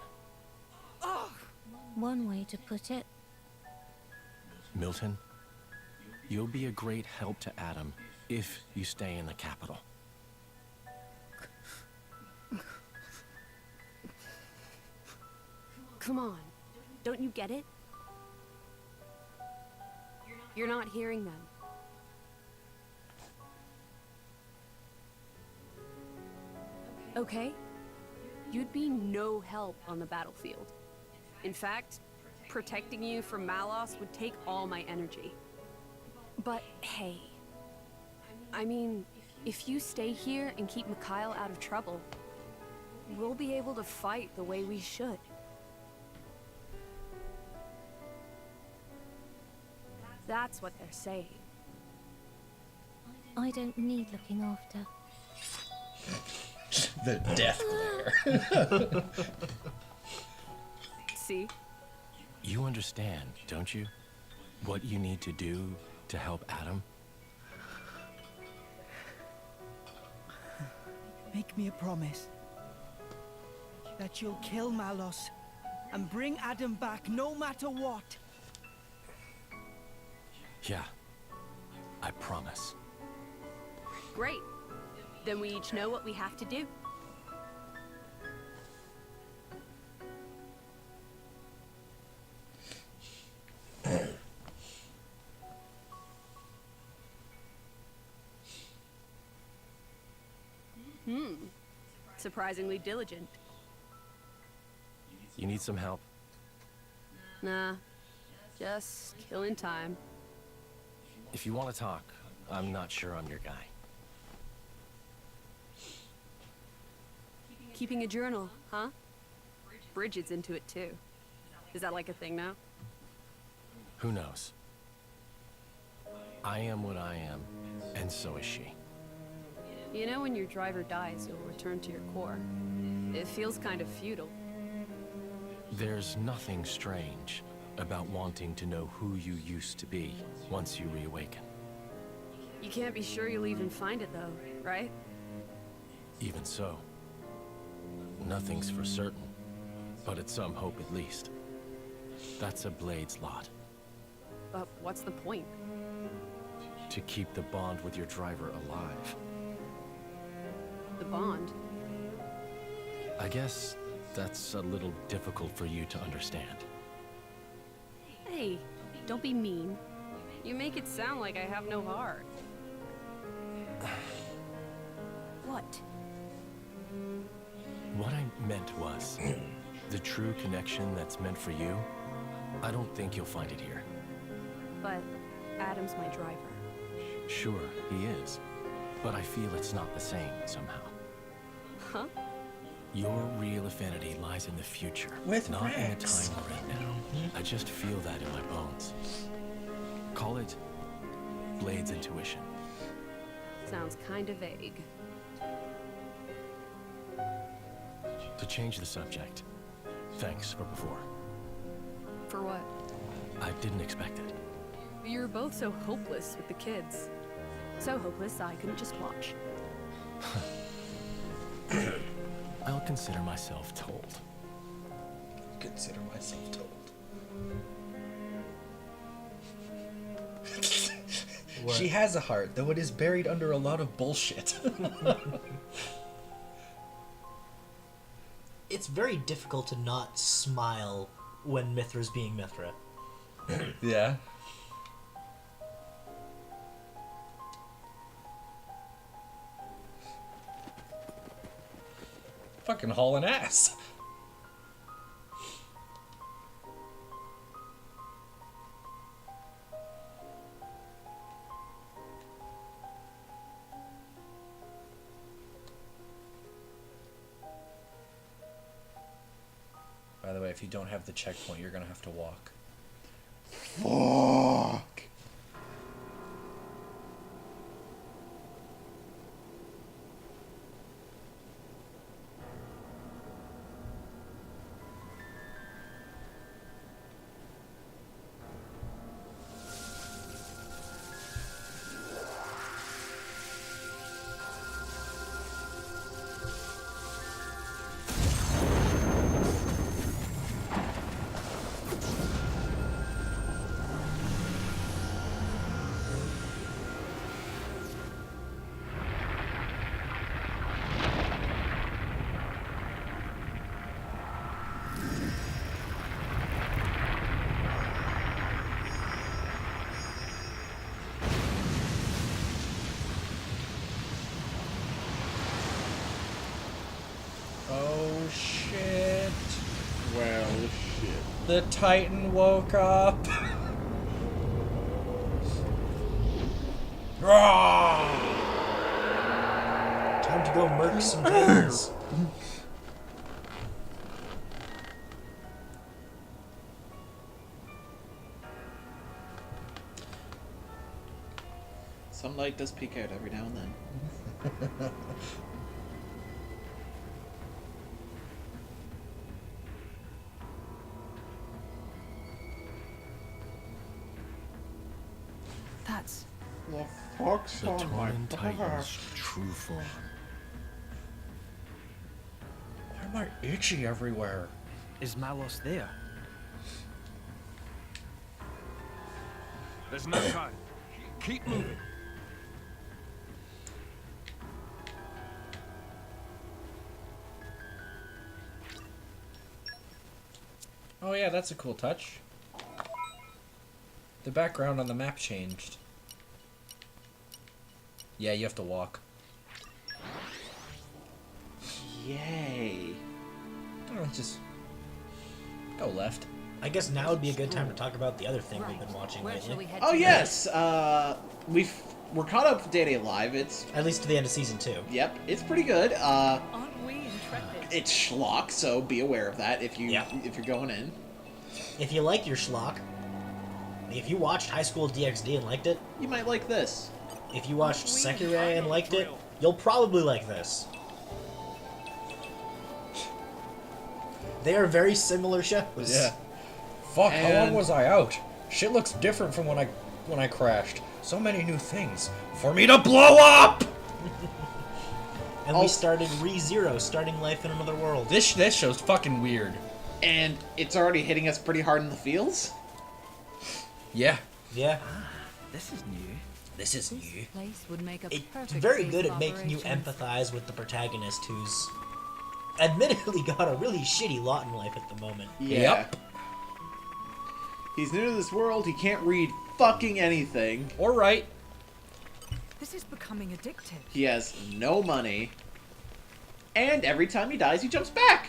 Ugh. One way to put it. Milton, you'll be a great help to Adam if you stay in the capital. Come on. Don't you get it? You're not hearing them. Okay? You'd be no help on the battlefield. In fact, protecting you from Malos would take all my energy. But hey, I mean, if you stay here and keep Mikhail out of trouble, we'll be able to fight the way we should. That's what they're saying. I don't need looking after. The death glare. See? You understand, don't you? What you need to do to help Adam? Make me a promise that you'll kill Malos and bring Adam back no matter what. Yeah, I promise. Great. Then we each know what we have to do. Surprisingly diligent. You need some help? Nah, just killing time. If you want to talk, I'm not sure I'm your guy. Keeping a journal, huh? Bridget's into it too. Is that like a thing now? Who knows? I am what I am, and so is she. You know, when your driver dies, you'll return to your core. It feels kind of futile. There's nothing strange about wanting to know who you used to be once you reawaken. You can't be sure you'll even find it though, right? Even so, nothing's for certain, but it's some hope at least. That's a Blade's lot. But what's the point? To keep the bond with your driver alive. The bond? I guess that's a little difficult for you to understand. Hey, don't be mean. You make it sound like I have no heart. What? What I meant was, the true connection that's meant for you, I don't think you'll find it here. But Adam's my driver. Sure, he is. But I feel it's not the same somehow. Huh? Your real affinity lies in the future, With not in the Rex. time we're in now. I just feel that in my bones. Call it Blade's intuition. Sounds kind of vague. To change the subject, thanks for before. For what? I didn't expect it. You're both so hopeless with the kids. So hopeless I couldn't just watch. I'll consider myself told. Consider myself told. She has a heart, though it is buried under a lot of bullshit. It's very difficult to not smile when Mithra's being Mithra. Yeah. Fucking hauling ass. By the way, if you don't have the checkpoint, you're gonna have to walk. Fuck. Oh shit. Well, shit. The Titan woke up. Time to go murk some Titans. Some light does peek out every now and then. That's... The fuck's The on my Torn back? Titan's true form. Why am I itchy everywhere? Is Malos there? There's no time. Keep moving. Oh yeah, that's a cool touch. The background on the map changed. Yeah, you have to walk. Yay. Oh, just go left. I guess now would be a good time to talk about the other thing we've been watching Where shall lately. we head Oh to yes, we're caught up with Day Live. It's At least to the end of season 2. yep, it's pretty good. Aren't we intrepid? It's schlock, so be aware of that if you're going in. If you like your schlock, if you watched High School DxD and liked it, You might like this. if you watched Sekirei and liked it, you'll probably like this. They are very similar shows. Yeah. Fuck, how long And- was I out? Shit looks different from when I crashed. So many new things for me to blow up. And we started ReZero, starting life in another world. This show's fucking weird. And it's already hitting us pretty hard in the feels. Yeah. Yeah. This is new. This is This new. place would make a It's perfect very base good of at making you operations. empathize with the protagonist who's admittedly got a really shitty lot in life at the moment. Yeah. Yep. He's new to this world. He can't read fucking anything. Or right. This is becoming addictive. He has no money. And every time he dies, he jumps back.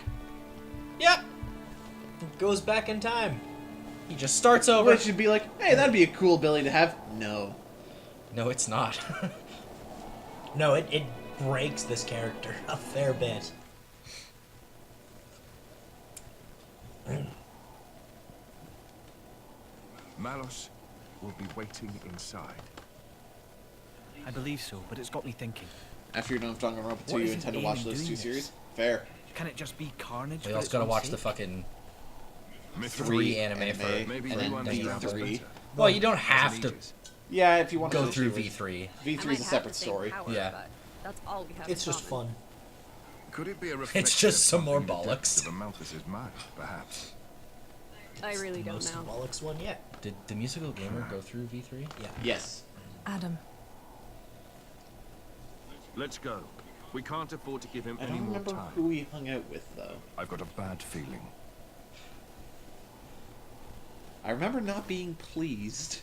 Yep. Goes back in time. He just starts over. Which should be like, hey, that'd be a cool ability to have. No. No, it's not. No, it breaks this character a fair bit. Malos will be waiting inside. I believe so, but it's got me thinking. After you're done with Danganronpa 2, What you is intend to an watch aim those doing two this? series? Fair. Can it just be carnage? We for also its gotta own watch sake? the fucking Mithra, 3 anime for. maybe and then you understand us V3. better. Well, you don't have to Yeah, if you want go to through V3. I V3 might is a have separate the same story. power, Yeah. but that's all we have It's in just common. fun. Could it be a reflection It's just of some more something in the depths bollocks. of Amalthus's mind, perhaps? I really don't Most know. bollocks one yet. Did the musical gamer go through V3? Yeah. Yes. Adam, Let's go. We can't afford to give him I any don't more remember time. who he hung out with, though. I've got a bad feeling. I remember not being pleased.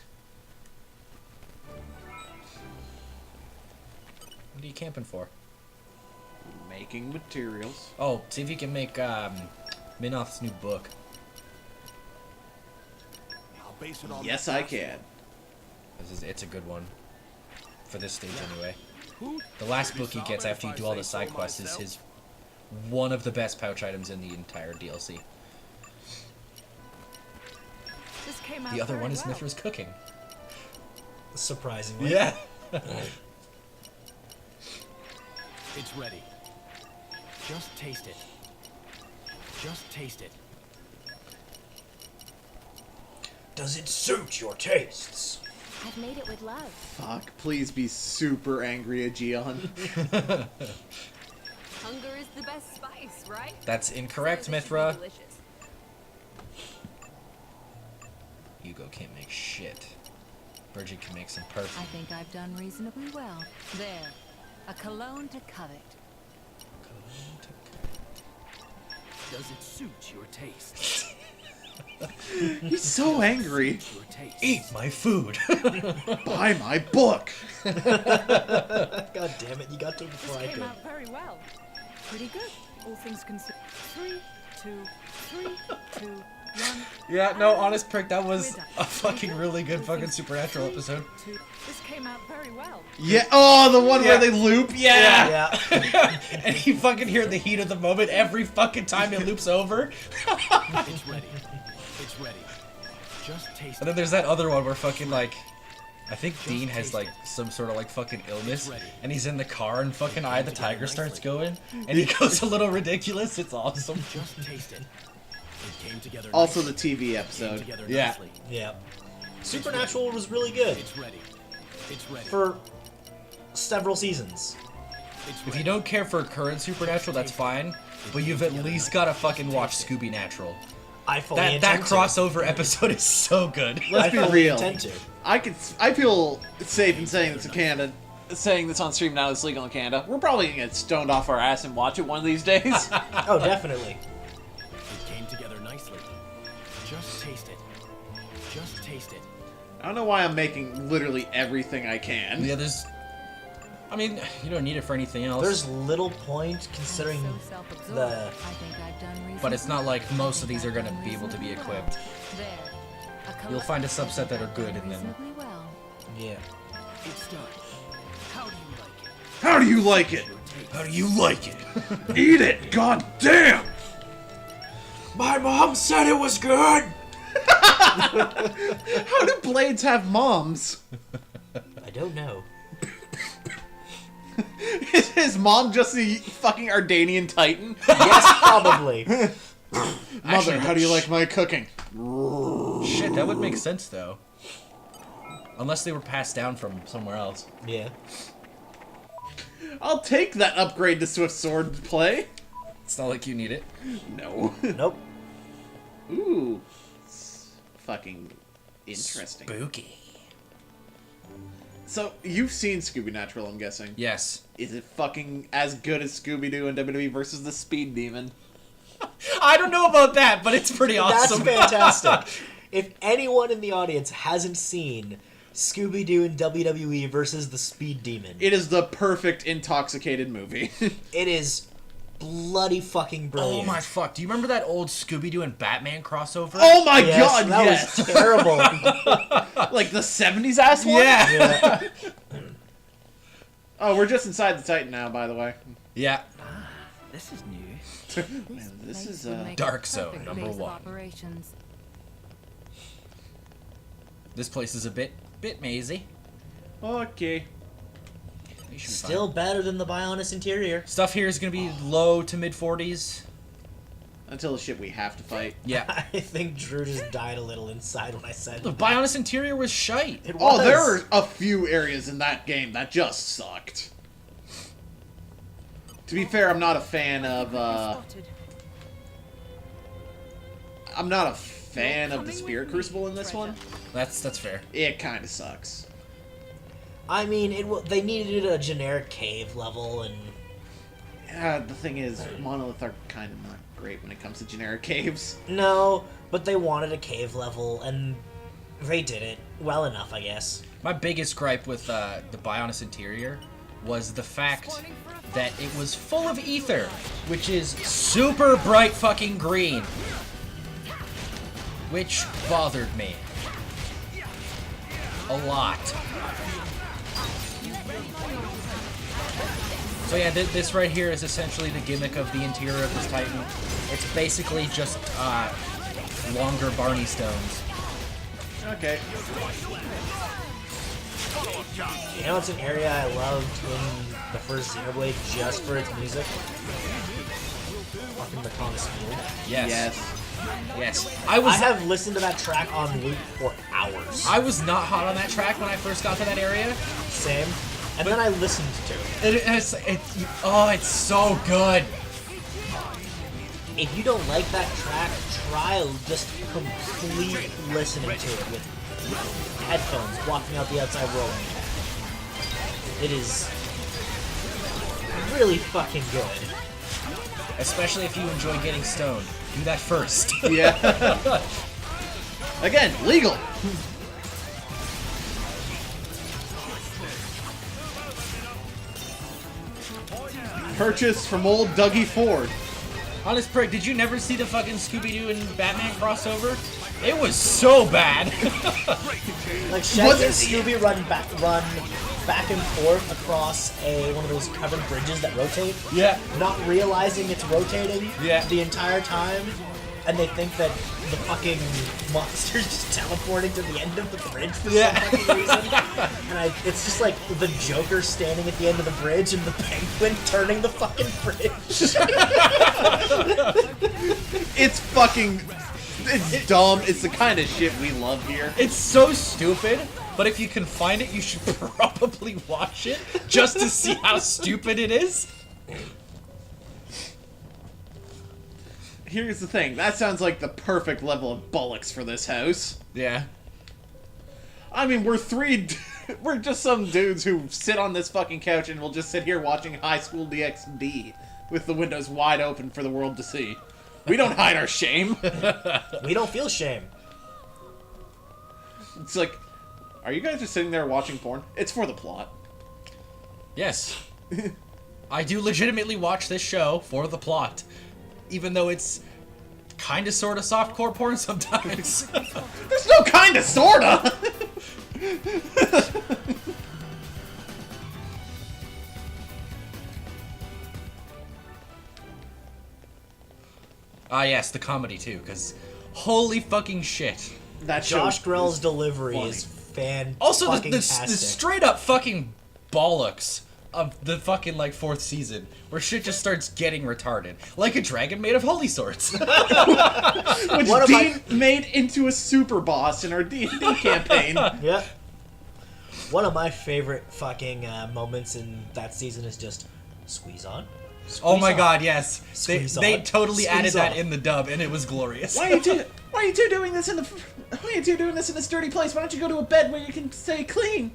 What are you camping for? Making materials. Oh, see if you can make Minoth's new book. I'll base it on Yes, the I past. can. It's a good one. For this stage, anyway. The last book he gets after you do all the side quests is his one of the best pouch items in the entire DLC. this came out The other very one is well. Mithra's cooking. Surprisingly. Yeah. It's ready. Just taste it. Just taste it. Does it suit your tastes? I've made it with love. Fuck, please be super angry at Gion. Hunger is the best spice, right? That's incorrect, So this should be Mithra. delicious. Hugo can't make shit. Bridget can make some perfume. I think I've done reasonably well. There. A cologne to covet. Does it suit your taste? He's so angry. Your taste. Eat my food. Buy my book. God damn it, you got to it before I This could. came out very well. Pretty good, all things considered. 3, 2, 3, 2, 1. Yeah, no, honest prick, that We're was done. a fucking Pretty really good all fucking things- Supernatural 3, episode. 2. This came out very well. Yeah. Oh, the one Yeah. where they loop. Yeah. Yeah. And you fucking hear the heat of the moment every fucking time it loops over. It's ready. It's ready. Just taste And then it. there's that other one where fucking like, I think Dean has like some sort of like fucking illness, ready. and he's in the car and fucking Eye of the Tiger starts going, and he goes a little ridiculous. It's awesome. Just taste it. It came together Also the nicely. TV Came episode. together Yeah. nicely. Yeah. Supernatural was really good. It's ready. for several seasons. If you don't care for current Supernatural, that's fine. But you've at least got to fucking watch Scooby Natural. I fully That intend to. crossover episode is so good. Let's be fully real. intend to. I feel safe in saying this in Canada. Saying this on stream now that's legal in Canada. We're probably gonna get stoned off our ass and watch it one of these days. Oh, definitely. It came together nicely. Just taste it. Just taste it. I don't know why I'm making literally everything I can. Yeah, there's... I mean, you don't need it for anything else. There's little point considering the... But it's not like most of these are going to be able to be equipped. You'll find a subset that are good, and then... Yeah. It's done. How do you like it? How do you like it? Eat it! God damn! My mom said it was good! How do blades have moms? I don't know. Is his mom just the fucking Ardanian Titan? Yes, probably. Mother, how do you like my cooking? Shit, that would make sense, though. Unless they were passed down from somewhere else. Yeah. I'll take that upgrade to Swift Sword play. It's not like you need it. No. Nope. Ooh. It's fucking interesting. Spooky. So, you've seen Scooby Natural, I'm guessing. Yes. Is it fucking as good as Scooby-Doo and WWE versus the Speed Demon? I don't know about that, but it's pretty awesome. That's fantastic. If anyone in the audience hasn't seen Scooby-Doo and WWE versus the Speed Demon, It is the perfect intoxicated movie. it is bloody fucking brilliant. Oh my fuck! Do you remember that old Scooby-Doo and Batman crossover? Oh my Yes, god, that yes! was terrible. Like the 70s ass one? Yeah. Oh, we're just inside the Titan now, by the way. Yeah. This is new. Man, this is, Dark Zone #1. Operations. This place is a bit mazy. Okay. You should be Still fine. better than the Bionis interior. Stuff here is gonna be low to mid 40s. Until the shit we have to fight. Yeah. I think Drew just died a little inside when I said The that. Bionis interior was shite. It was. Oh, there are a few areas in that game that just sucked. To be fair, I'm not a fan of, I'm not a fan of the Spirit Crucible in this one. That's fair. It kind of sucks. I mean, they needed a generic cave level, and The thing is, Monolith are kind of not great when it comes to generic caves. no, but they wanted a cave level, and they did it well enough, I guess. My biggest gripe with the Bionis interior was the fact that it was full of ether, which is super bright fucking green. Which bothered me. A lot. So yeah, this right here is essentially the gimmick of the interior of this Titan. It's basically just longer Barney stones. Okay. You know, it's an area I loved in the first Xenoblade just for its music. Fucking Maconis Field. Yes. Yes. I have listened to that track on loop for hours. I was not hot on that track when I first got to that area. Same. And then I listened to it. It's so good. If you don't like that track, try just complete listening to it with headphones, blocking out the outside world. It is really fucking good. Especially if you enjoy getting stoned. Do that first. Yeah. Again, legal. Purchase from old Dougie Ford. Honest prick, did you never see the fucking Scooby-Doo and Batman crossover? It was so bad. Like Shaggy and Scooby run back and forth across one of those covered bridges that rotate. Yeah. Not realizing it's rotating. Yeah. The entire time, and they think that the fucking monster's just teleporting to the end of the bridge for some fucking reason. And it's just like the Joker standing at the end of the bridge and the Penguin turning the fucking bridge. It's dumb. It's the kind of shit we love here. It's so stupid, but if you can find it, you should probably watch it just to see how stupid it is. Here's the thing. That sounds like the perfect level of bollocks for this house. Yeah. I mean, we're we're just some dudes who sit on this fucking couch and will just sit here watching High School DxD with the windows wide open for the world to see. We don't hide our shame. We don't feel shame. It's like, are you guys just sitting there watching porn? It's for the plot. Yes. I do legitimately watch this show for the plot. Even though it's kinda sorta softcore porn sometimes. There's no kinda sorta! Ah yes, the comedy too, because holy fucking shit. That Josh Grell's delivery is fan Also, the fucking straight up fucking bollocks of the fucking, like, 4th season, where shit just starts getting retarded. Like a dragon made of holy swords. Which Dean made into a super boss in our D&D campaign. Yeah. One of my favorite fucking moments in that season is just squeeze on. Oh my god, yes. They on, totally added squeeze that off. in the dub, and it was glorious. Why are you two doing this in this dirty place? Why don't you go to a bed where you can stay clean?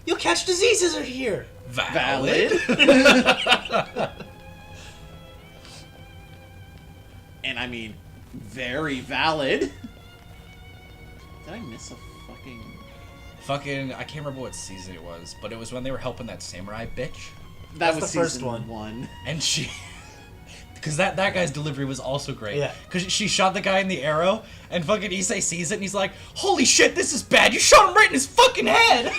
You'll catch diseases are here. Valid. And I mean, very valid. Did I miss a fucking... I can't remember what season it was, but it was when they were helping that samurai bitch. That was the first season one. And she... Because that guy's delivery was also great. Yeah. Because she shot the guy in the arrow, and fucking Issei sees it, and he's like, holy shit, this is bad. You shot him right in his fucking head.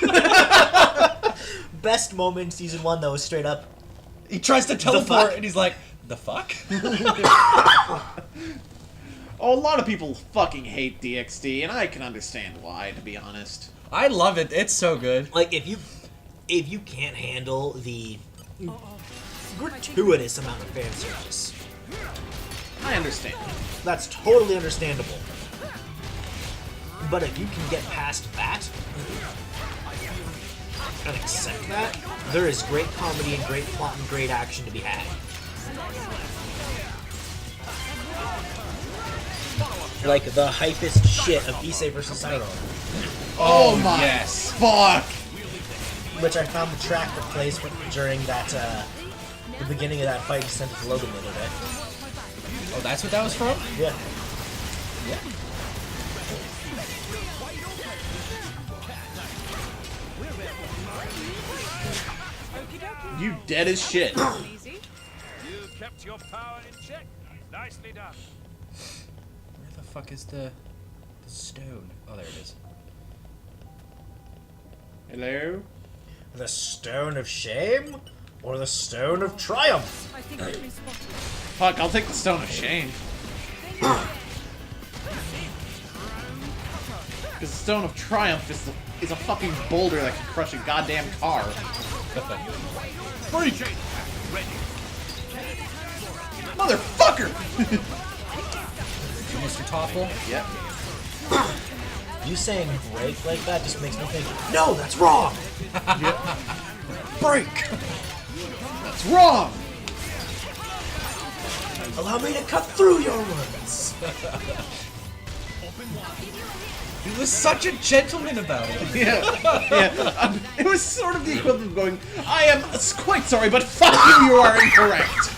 Best moment in season 1, though, is straight up. He tries to teleport, and he's like, the fuck? Oh, a lot of people fucking hate DxD, and I can understand why, to be honest. I love it. It's so good. Like, if you can't handle the gratuitous amount of fan service, I understand. that's totally understandable. But if you can get past that and accept that, there is great comedy and great plot and great action to be had. Like the hypest shit of Issei vs. Saito. Oh my yes. fuck! Which I found the track that plays during that, the beginning of that fight and sent it to Logan the other day. Oh, that's what that was from? Yeah. You dead as shit. You kept your power in check. Nicely done. Where the fuck is the stone? Oh, there it is. Hello? The Stone of Shame? Or the Stone of Triumph? Fuck, I'll take the Stone of Shame. Because the Stone of Triumph is a fucking boulder that can crush a goddamn car. Freak! Ready. Motherfucker! Mr. Toffle? Yep. You saying break like that just makes me think, no, that's wrong! Break! That's wrong! Allow me to cut through your words! He was such a gentleman about it. Yeah. It was sort of the equivalent of going, I am quite sorry, but fuck you are incorrect.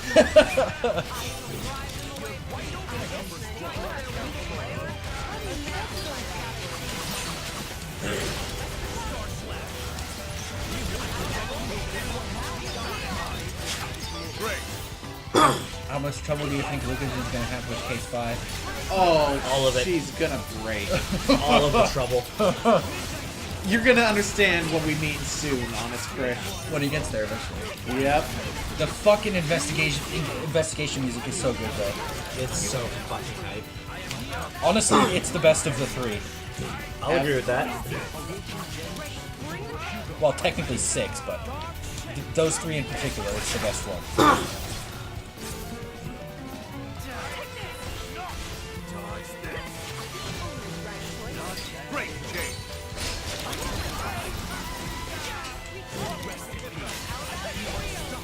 How much trouble do you think Lucas is going to have with Case 5? Oh, all of it. She's gonna break. All of the trouble. You're gonna understand what we mean soon, honest Chris. When he gets there eventually. Yep. The fucking investigation music is so good, though. It's so fucking hype. Honestly, it's the best of the three. I'll agree with that. Well, technically 6, but those 3 in particular, it's the best one.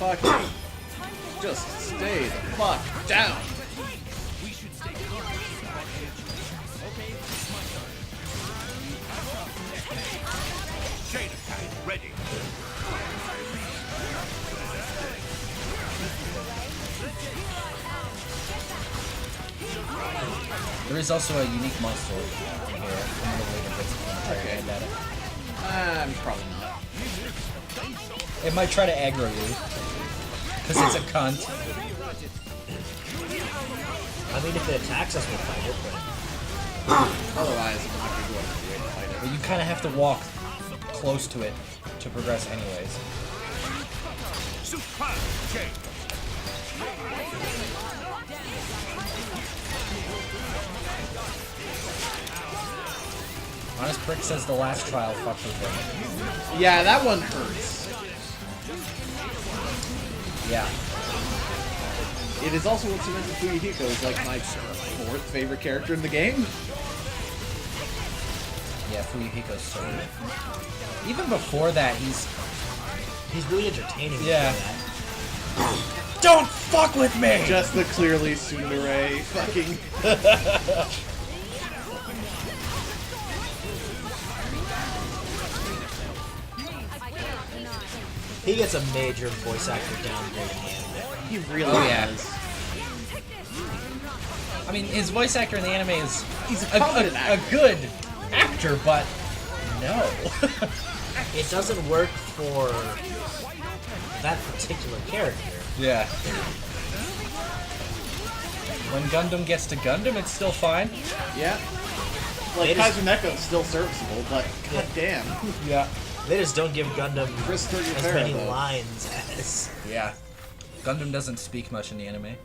fucking... Just stay the fuck down. Chain attack ready. There is also a unique monster in here. One of the later bits. Try to hand at it. Probably not. It might try to aggro you. Because it's a cunt. I mean, if it attacks us, we'll fight it, but... Otherwise, I'm not gonna go up to the way to fight it. But you kind of have to walk close to it to progress anyways. Super chain. Honest Prick says the last trial fucked with him. Yeah, that one hurts. Yeah. It is also what cemented Fuyuhiko is like my 4th favorite character in the game. Yeah, Fuyuhiko's so good. Even before that, he's really entertaining. Yeah. Don't fuck with me! Just the clearly tsundere fucking... He gets a major voice actor downgrade in the anime. He really does. I mean, his voice actor in the anime is... He's a competent actor. A good actor, but no. It doesn't work for that particular character. Yeah. When Gundam gets to Gundam, it's still fine. Yeah. Like, Kaiser Neko's still serviceable, but goddamn. Yeah. They just don't give Gundam Chris as many lines as... Yeah. Gundam doesn't speak much in the anime.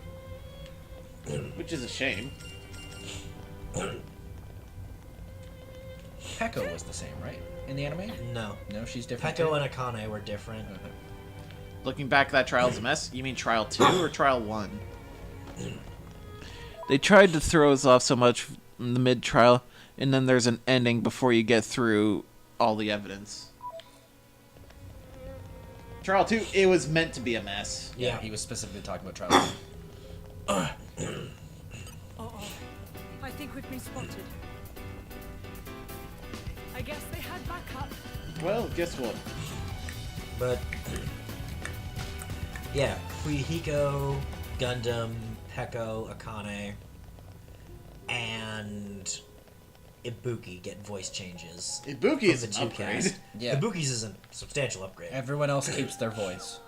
Which is a shame. Peko was the same, right? In the anime? No. No, she's different. Peko and Akane were different. Looking back at that Trial's a mess, you mean Trial 2 or Trial 1? They tried to throw us off so much in the mid-trial, and then there's an ending before you get through all the evidence. Trial 2, it was meant to be a mess. Yeah, he was specifically talking about Trial 2. I think we've been spotted. I guess they had backup. Well, guess what? But... yeah, Fuyuhiko, Gundam, Peko, Akane, and Ibuki get voice changes. Ibuki is an upgrade. Casts. Yeah. Ibuki's is a substantial upgrade. Everyone else keeps their voice.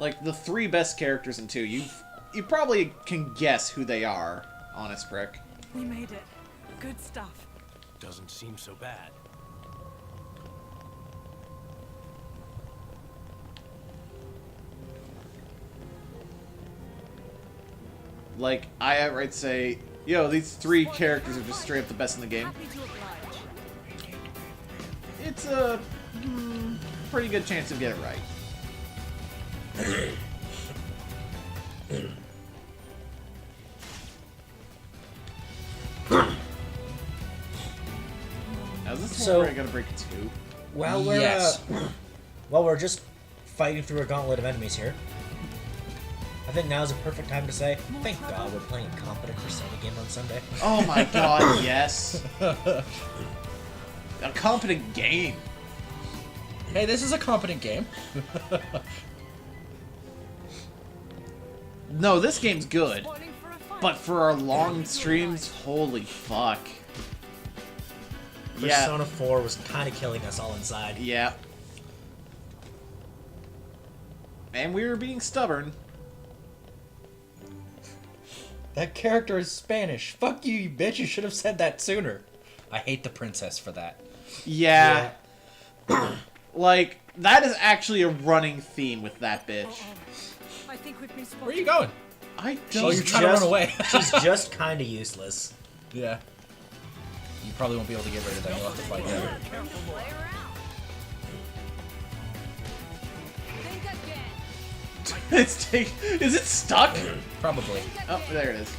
Like, the 3 best characters in 2, you probably can guess who they are, Honest Brick. We made it. Good stuff. Doesn't seem so bad. Like, I outright say, yo, these 3 characters are just straight up the best in the game. It's a pretty good chance to get it right. Now, is this So- where I gotta break 2? While we're Yes. while we're just fighting through a gauntlet of enemies here, I think now is a perfect time to say, thank God we're playing a competent Crusader game on Sunday. Oh my god, yes. A competent game. Hey, this is a competent game. No, this game's good. But for our long streams, holy fuck. Persona 4 was kind of killing us all inside. Yeah. And we were being stubborn. That character is Spanish. Fuck you, you bitch. You should have said that sooner. I hate the princess for that. Yeah. Like, that is actually a running theme with that bitch. I think we've been spotted. Where are you going? I Oh, don't... you're trying to run away. She's just kind of useless. Yeah. You probably won't be able to get rid of that. You'll have to fight her. Is it stuck? Probably. Oh, there it is.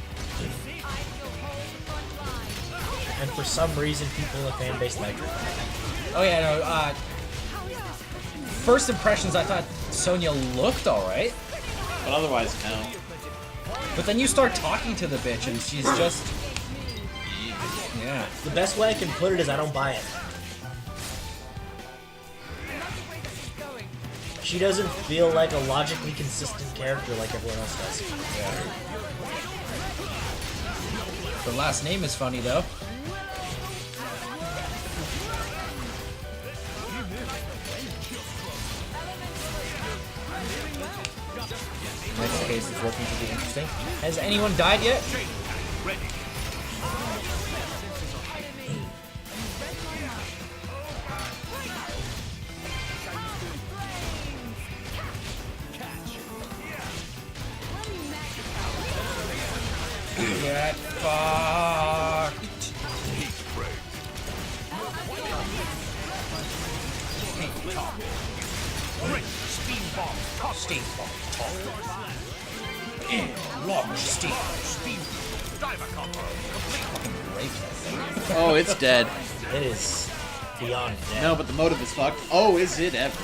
And for some reason, people in the fan base like her. Oh yeah, no. First impressions, I thought Sonya looked alright. But otherwise, no. But then you start talking to the bitch and she's just... Yeah. The best way I can put it is I don't buy it. She doesn't feel like a logically consistent character like everyone else does. Yeah. Her last name is funny though. Next case is looking to be interesting. Has anyone died yet? Get fucked. Steam bomb. Steam bomb. Launch steam. Steam. Diver combo. Fucking break that thing. Oh, it's dead. It is beyond dead. No, but the motive is fucked. Oh, is it ever?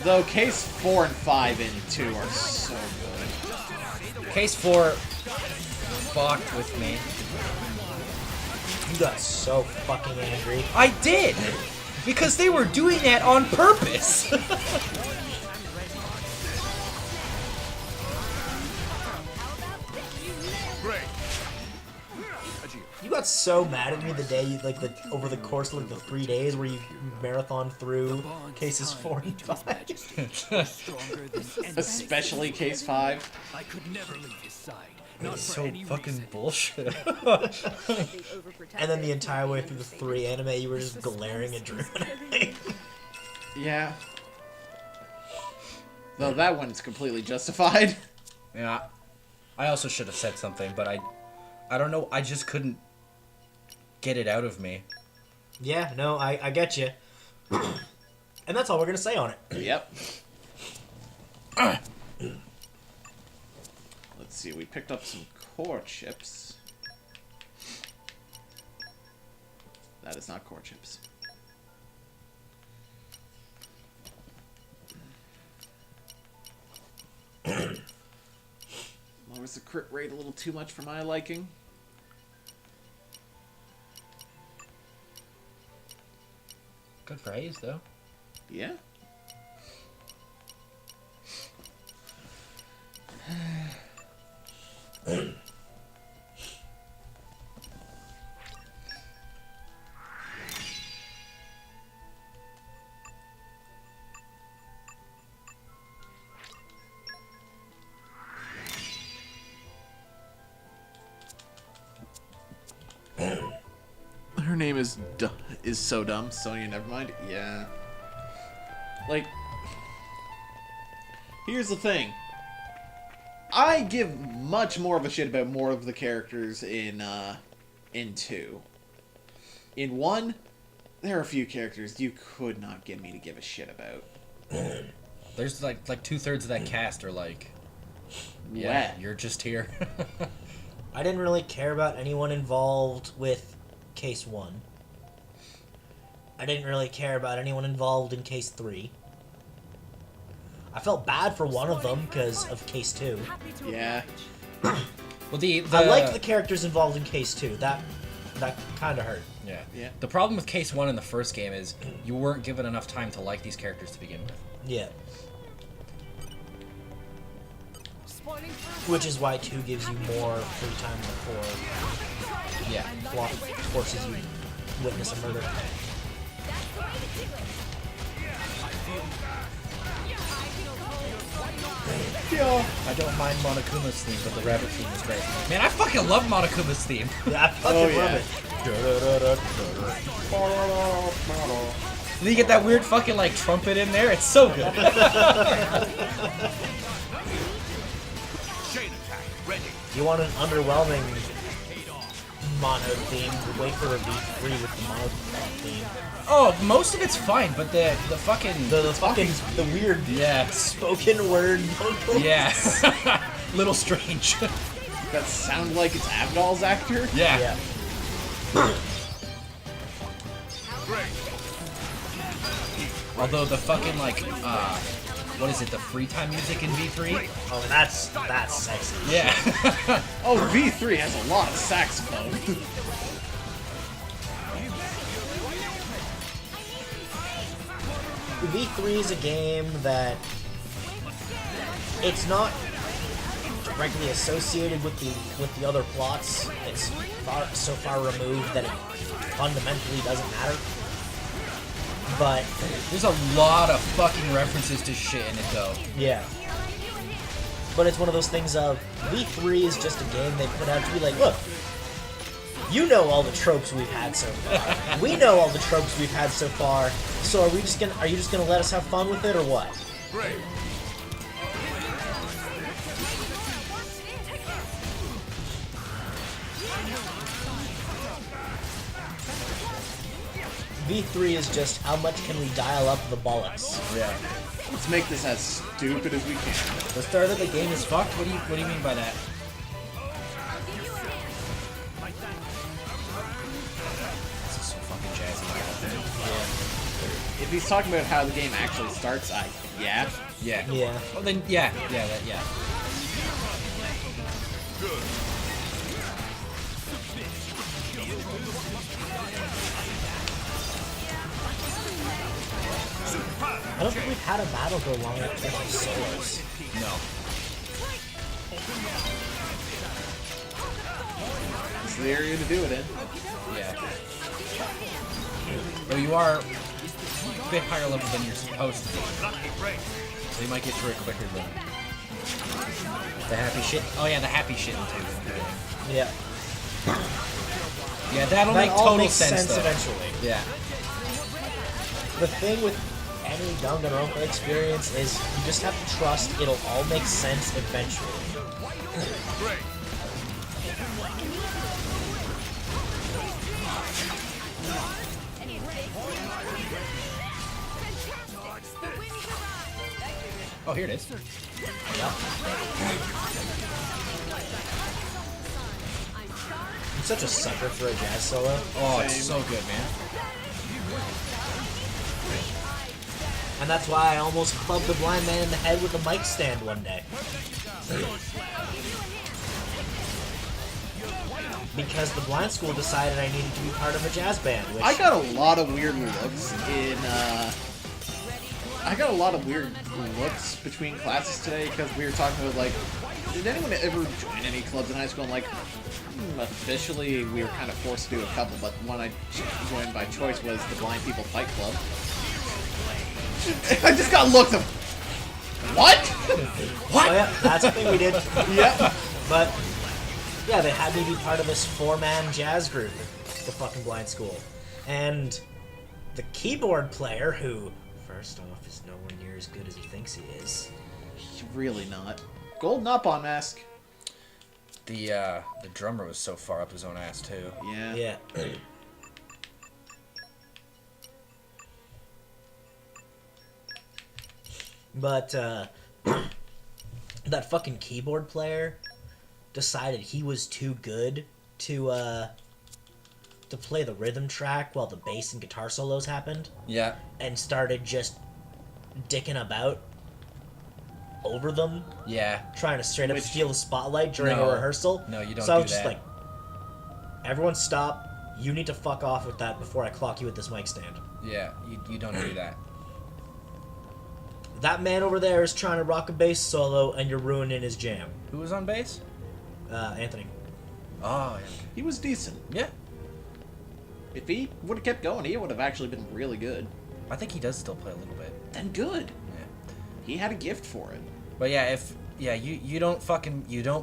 Though case 4 and 5 and 2 are so good. Case 4 fucked with me. You got so fucking angry. I did! Because they were doing that on purpose! You got so mad at me the day you over the course of the 3 days where you marathon through cases 4 and 5. Especially case 5. I could never leave his side. It's so fucking bullshit. And then the entire way through the 3 anime you were just glaring at Drew. Yeah. Though that one's completely justified. Yeah. I also should have said something, but I don't know, I just couldn't get it out of me. Yeah, no, I get you. And that's all we're gonna say on it. Yep. Let's see, we picked up some core chips. That is not core chips. Lowers the crit rate a little too much for my liking. Good for Hayes, though. Yeah. Her name is so dumb. Sonya, never mind. Yeah. Like, here's the thing. I give much more of a shit about more of the characters in 2. In 1, there are a few characters you could not get me to give a shit about. There's like 2/3 of that cast are like, yeah, you're just here. I didn't really care about anyone involved with Case 1. I didn't really care about anyone involved in Case 3. I felt bad for one of them because of Case 2. Yeah. Well, I liked the characters involved in Case 2. That kind of hurt. Yeah. The problem with Case 1 in the first game is you weren't given enough time to like these characters to begin with. Yeah. Which is why 2 gives you more free time before plot forces you witness a murder. I don't mind Monokuma's theme, but the rabbit theme is great. Man, I fucking love Monokuma's theme. Yeah, I fucking love it. And then you get that weird fucking like trumpet in there. It's so good. You want an underwhelming mono theme? Wait for a V3 with the mono theme. Oh, most of it's fine, but the weird spoken word vocals. Yeah. Little strange. That sound like it's Abdal's actor? Yeah. Although the fucking like, what is it? The free time music in V3? Oh, that's sexy. Yeah. Oh, V3 has a lot of saxophone. V3 is a game that it's not directly associated with the other plots. It's so far removed that it fundamentally doesn't matter. But there's a lot of fucking references to shit in it, though. Yeah. But it's one of those things of V3 is just a game they put out to be like, look, you know all the tropes we've had so far. We know all the tropes we've had so far. So are you just gonna let us have fun with it or what? Great. V3 is just how much can we dial up the bollocks. Yeah. Let's make this as stupid as we can. The start of the game is fucked? What do you mean by that? This is so fucking jazzy. Yeah. If he's talking about how the game actually starts, yeah. Yeah. Yeah. Well then, yeah. I don't think we've had a battle go long enough to get some solos. No. It's the area to do it in. Yeah. Though you are a bit higher level than you're supposed to be. So you might get through it quicker than the happy shit. Oh yeah, the happy shit too. Yeah. Yeah, that'll That make all total makes sense though. eventually. Yeah. The thing with any Danganronpa experience is you just have to trust it'll all make sense eventually. Great. Oh, here it is. Yep. I'm such a sucker for a jazz solo. Oh, it's so good, man. And that's why I almost clubbed the blind man in the head with a mic stand one day. Because the blind school decided I needed to be part of a jazz band, which... I got a lot of weird looks between classes today because we were talking about, like, did anyone ever join any clubs in high school? And, like, officially we were kind of forced to do a couple, but one I joined by choice was the Blind People Fight Club. I just got looked of. What? What? Oh, yeah, that's a thing we did. Yeah. But, yeah, they had me be part of this 4-man jazz group at the fucking blind school. And the keyboard player, who, first off, is nowhere near as good as he thinks he is. He's really not. Golden up on mask. The drummer was so far up his own ass, too. Yeah. Yeah. But, that fucking keyboard player decided he was too good to play the rhythm track while the bass and guitar solos happened. Yeah. And started just dicking about over them. Yeah. Trying to straight up steal the spotlight during a rehearsal. No, you don't So I do was just that. like, everyone stop. You need to fuck off with that before I clock you with this mic stand. Yeah, you don't do that. That man over there is trying to rock a bass solo, and you're ruining his jam. Who was on bass? Anthony. Oh, yeah. He was decent. Yeah. If he would have kept going, he would have actually been really good. I think he does still play a little bit. Then good. Yeah. He had a gift for it. But yeah, you don't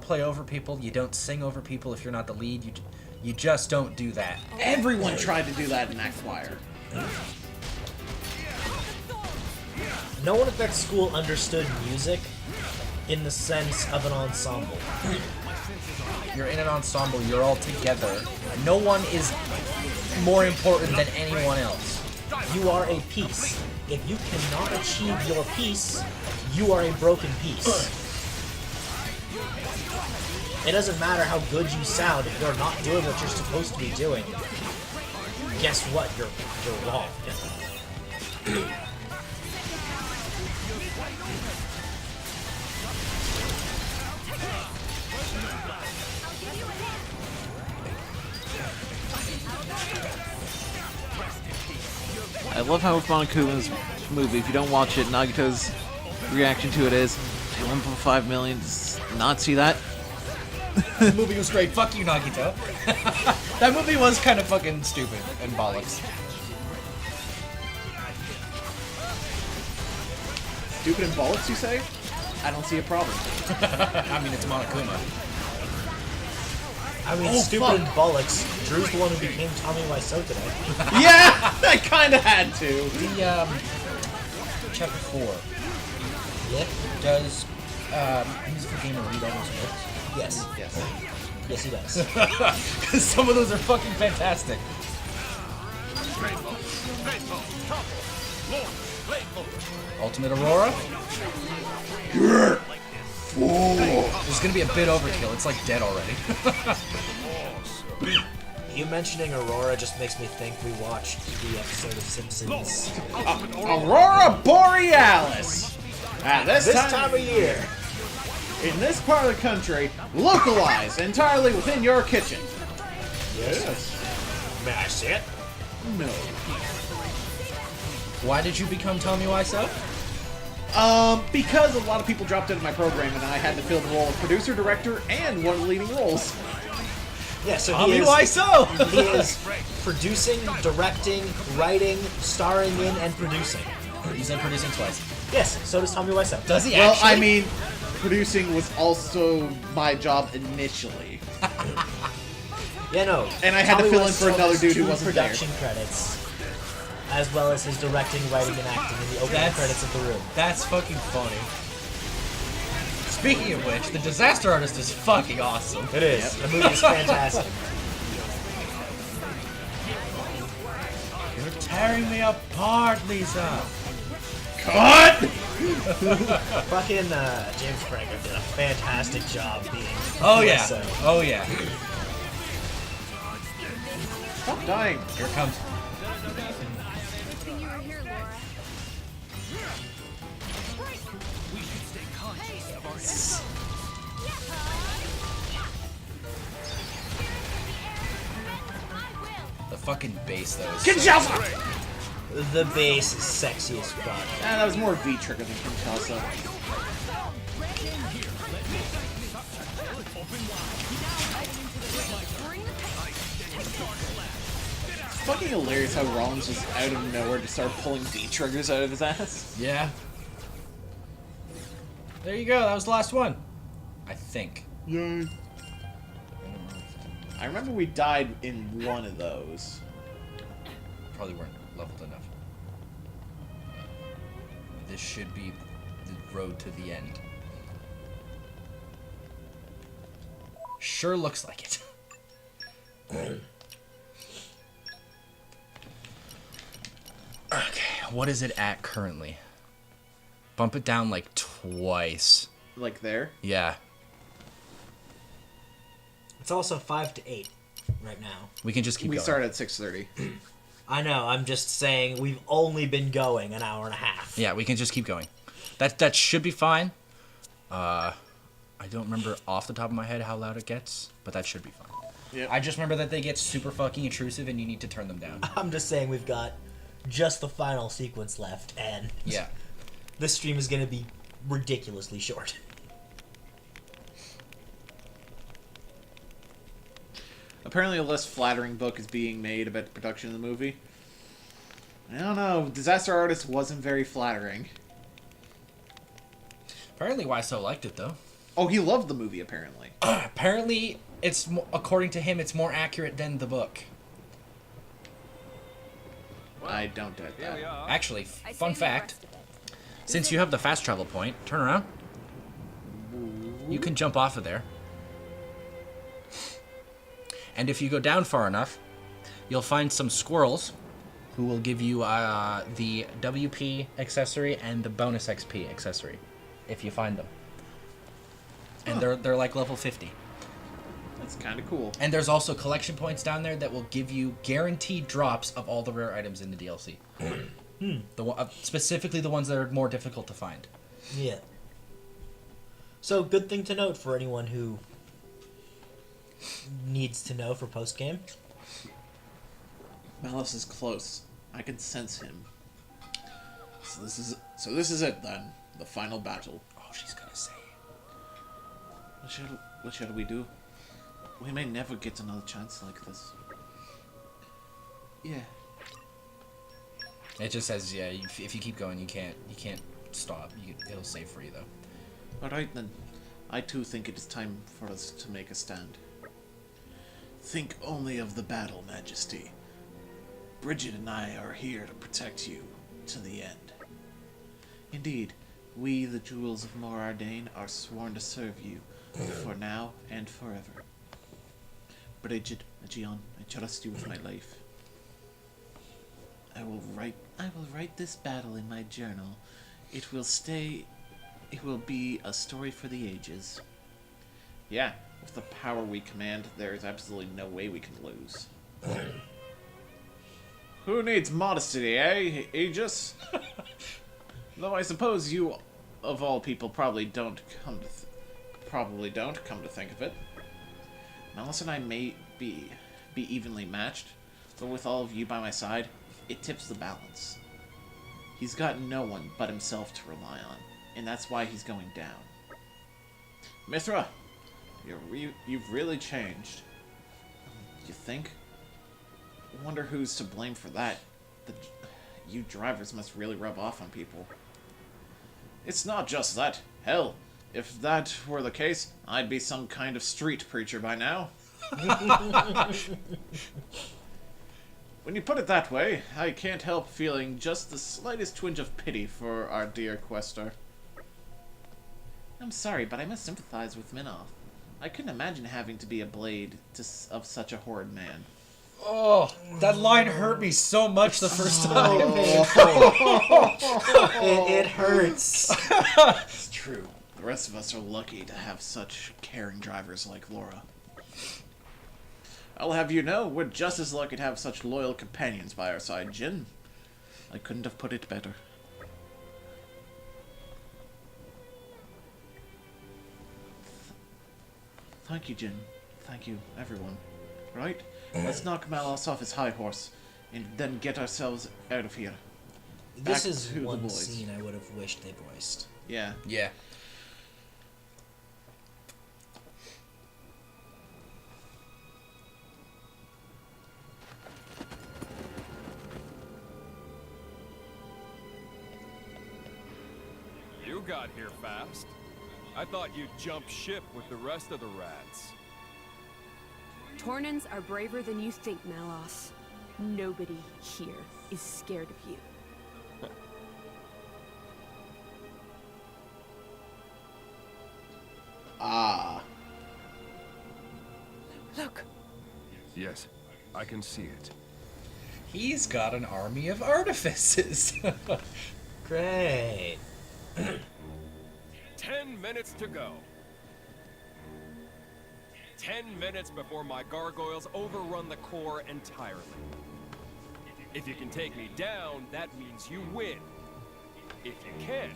play over people, you don't sing over people if you're not the lead. You just don't do that. Everyone tried to do that in that choir. No one at that school understood music in the sense of an ensemble. You're in an ensemble, you're all together. No one is more important than anyone else. You are a piece. If you cannot achieve your piece, you are a broken piece. It doesn't matter how good you sound if you're not doing what you're supposed to be doing. Guess what? You're wrong. love how with Monokuma's movie, if you don't watch it, Nagito's reaction to it is 1.5 million. Does not see that. The movie was great. Fuck you, Nagito. That movie was kind of fucking stupid and bollocks. Stupid and bollocks, you say? I don't see a problem. I mean, it's Monokuma. I mean, stupid and bollocks. Drew's the one who became Tommy Wiseau today. Yeah, I kind of had to. The chapter 4. Yeah. Does Musical Gamer read all those books? Yes. Yes. Yes, he does. Because some of those are fucking fantastic. Ultimate Aurora? There's gonna be a bit overkill. It's like dead already. You mentioning Aurora just makes me think we watched the episode of Simpsons. Aurora Borealis! At this time of year. In this part of the country, localized entirely within your kitchen. Yes. May I see it? No. Why did you become Tommy Wiseau? Because a lot of people dropped out of my program and I had to fill the role of producer, director, and one of the leading roles. Yeah, so Tommy Wiseau! He is producing, directing, writing, starring in, and producing. He's in producing twice. Yes, so does Tommy Wiseau. Does he Well, actually? I mean, producing was also my job initially. Yeah, no. And I had to Tommy fill in for Wiseau another has dude who 2 wasn't there. production credits, as well as his directing, writing, and acting in the opening credits of the room. That's fucking funny. Speaking of which, the Disaster Artist is fucking awesome. It is. The movie is fantastic. You're tearing me apart, Lisa. Cut! Fucking James Franco did a fantastic job being. Oh yeah. Wiseau. Oh yeah. Stop dying. Here it comes. The fucking bass though is Kinshasa! The bass is sexy as fuck. That was more V-trigger than Kinshasa. It's fucking hilarious how Rollins just out of nowhere just started pulling V-triggers out of his ass. Yeah. There you go, that was the last one. I think. Yay. I remember we died in one of those. Probably weren't leveled enough. This should be the road to the end. Sure looks like it. Okay, what is it at currently? Bump it down like twice. Like there? Yeah. It's also 5 to 8 right now. We can just keep going. We started at 6:30. I know, I'm just saying we've only been going an hour and a half. Yeah, we can just keep going. That should be fine. I don't remember off the top of my head how loud it gets, but that should be fine. Yep. I just remember that they get super fucking intrusive and you need to turn them down. I'm just saying we've got just the final sequence left, and Yeah. this stream is going to be ridiculously short. Apparently a less flattering book is being made about the production of the movie. I don't know. Disaster Artist wasn't very flattering. Apparently Wiseau liked it, though. Oh, he loved the movie, apparently. Apparently, it's according to him, it's more accurate than the book. I don't doubt that. Actually, fun fact. Since you have the fast travel point, turn around. You can jump off of there. And if you go down far enough, you'll find some squirrels who will give you the WP accessory and the bonus XP accessory, if you find them. And they're like level 50. That's kind of cool. And there's also collection points down there that will give you guaranteed drops of all the rare items in the DLC. Specifically the ones that are more difficult to find. Yeah. So, good thing to note for anyone who needs to know for post-game. Malice is close. I can sense him. So this is it then. The final battle. Oh, she's gonna say it. What shall we do? We may never get another chance like this. Yeah. It just says, yeah, if you keep going, you can't stop. It'll save for you though. Alright then. I too think it is time for us to make a stand. Think only of the battle, Majesty. Bridget and I are here to protect you to the end. Indeed, we, the Jewels of Mor Ardain, are sworn to serve you for now and forever. Bridget, Aegeon, I trust you with my life. I will write this battle in my journal. It will be a story for the ages. Yeah, with the power we command, there is absolutely no way we can lose. Who needs modesty, eh, Aegis? Though I suppose you, of all people, probably don't come to think of it. Malice and I may be evenly matched, but with all of you by my side, it tips the balance. He's got no one but himself to rely on, and that's why he's going down. Mithra, you've really changed. You think? I wonder who's to blame for that. You drivers must really rub off on people. It's not just that. Hell, if that were the case, I'd be some kind of street preacher by now. When you put it that way, I can't help feeling just the slightest twinge of pity for our dear Questor. I'm sorry, but I must sympathize with Minoth. I couldn't imagine having to be a blade of such a horrid man. Oh, that line hurt me so much the first time. It hurts. It's true. The rest of us are lucky to have such caring drivers like Laura. I'll have you know, we're just as lucky to have such loyal companions by our side, Jin. I couldn't have put it better. Thank you, Jin. Thank you, everyone. Right? Let's knock Malos off his high horse, and then get ourselves out of here. This Back is to the one boys. scene I would have wished they voiced. Yeah. Yeah. You got here fast. I thought you'd jump ship with the rest of the rats. Tornans are braver than you think, Malos. Nobody here is scared of you. Ah. Look. Yes, I can see it. He's got an army of artifices. Great. 10 minutes to go. 10 minutes before my gargoyles overrun the core entirely. If you can take me down, that means you win. If you can't,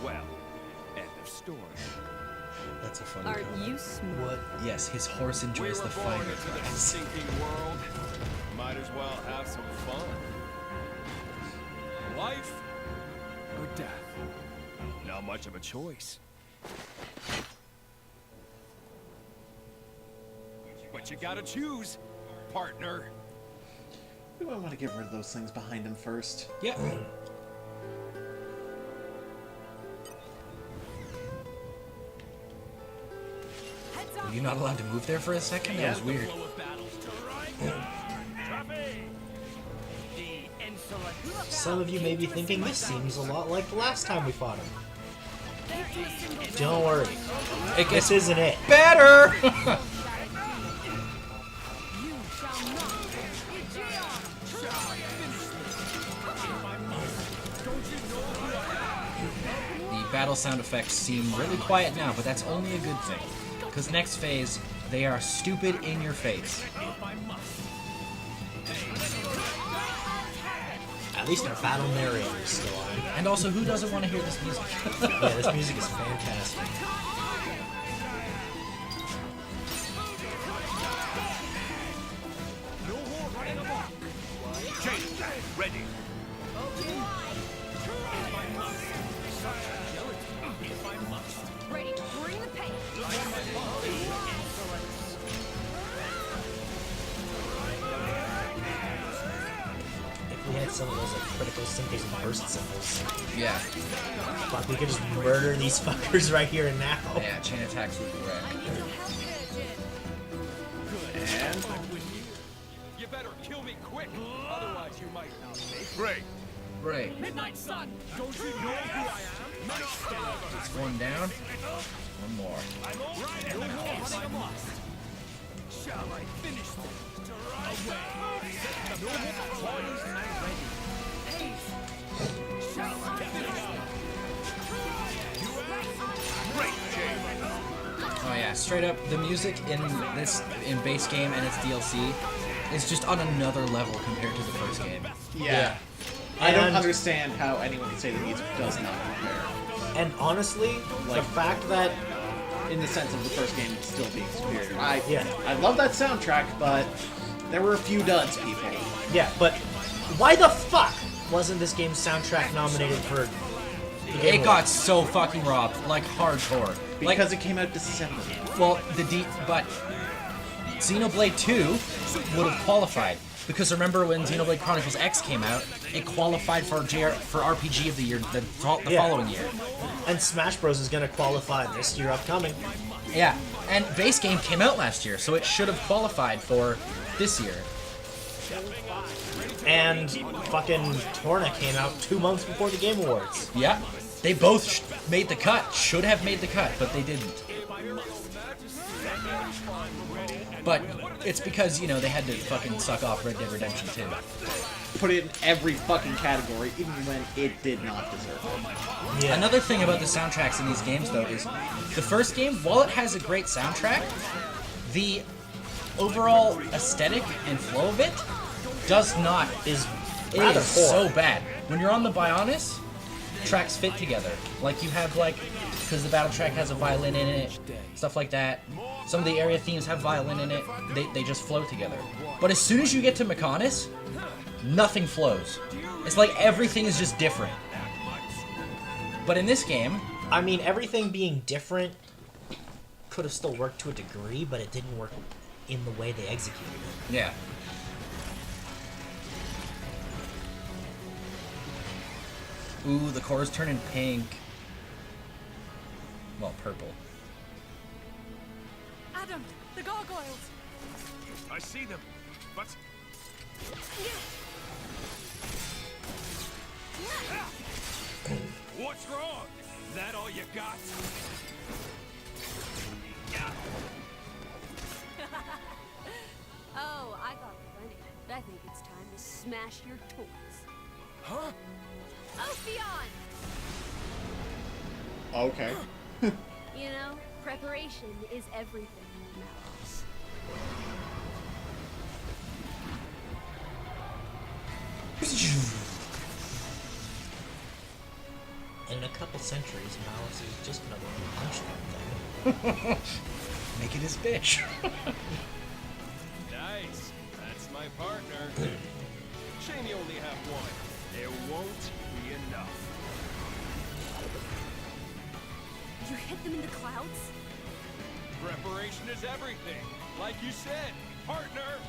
well, end of story. That's a funny Aren't comment. you smart? What? Yes, his horse We enjoys were the born finer into this grass. stinking world. Might as well have some fun. Life or death? Not much of a choice. But you gotta choose, partner. We might want to get rid of those things behind him first. Yeah. Were you not allowed to move there for a second? That was weird. Some of you may be thinking this seems a lot like the last time we fought him. Don't worry. This isn't it. Better! The battle sound effects seem really quiet now, but that's only a good thing. Because next phase, they are stupid in your face. At least our battle narrator is still on. And also, who doesn't want to hear this music? Yeah, this music is fantastic. ready. Ready, bring the pain. If we had some of those like critical symbols and burst symbols, Yeah. fuck, we could just murder these fuckers right here and now. Yeah, chain attacks would be wrecked. And You better kill me quick, otherwise you might not make it. Great. Right. Midnight Sun, don't you know who I am? It's one down. One more. I'm all right, and I'm guessing I'm lost. Shall I finish this? Away. No more parties and ready. Hey, shall I finish Oh yeah, straight up, the music in base game and its DLC is just on another level compared to the first game. yeah. I don't understand how anyone can say the music does not compare. And honestly, the fact that In the sense of the first game still being superior. I love that soundtrack, but there were a few duds, people. yeah, but why the fuck wasn't this game's soundtrack nominated for the Game It got Awards? so fucking robbed, like hardcore. Because it came out December. Well, but Xenoblade 2 would have qualified. Because remember when Xenoblade Chronicles X came out, it qualified for RPG of the year the following year. And Smash Bros is gonna qualify this year upcoming. Yeah, and base game came out last year, so it should have qualified for this year. And fucking Torna came out 2 months before the Game Awards. Yeah, they both made the cut, should have made the cut, but they didn't. But it's because, you know, they had to fucking suck off Red Dead Redemption 2. Put it in every fucking category, even when it did not deserve it. Yeah. Another thing about the soundtracks in these games, though, is the first game, while it has a great soundtrack, the overall aesthetic and flow of it does not is it rather is poor. so bad. When you're on the Bionis, tracks fit together. Like you have because the battle track has a violin in it, stuff like that. Some of the area themes have violin in it. They just flow together. But as soon as you get to Mechonis, nothing flows. It's like everything is just different. But in this game, I mean, everything being different could have still worked to a degree, but it didn't work in the way they executed it. yeah. Ooh, the core's turning pink. Well, purple. Adam, the gargoyles. I see them, but what's wrong? That all you got? Oh, I got plenty. I think it's time to smash your toys. Huh? Ophion! Okay. You know, preparation is everything, Malos. In a couple centuries, Malice is just another punch that thing. Make it his bitch. Nice. That's my partner. Shame you only have one. There won't be enough. You hit them in the clouds? Preparation is everything. Like you said, partner.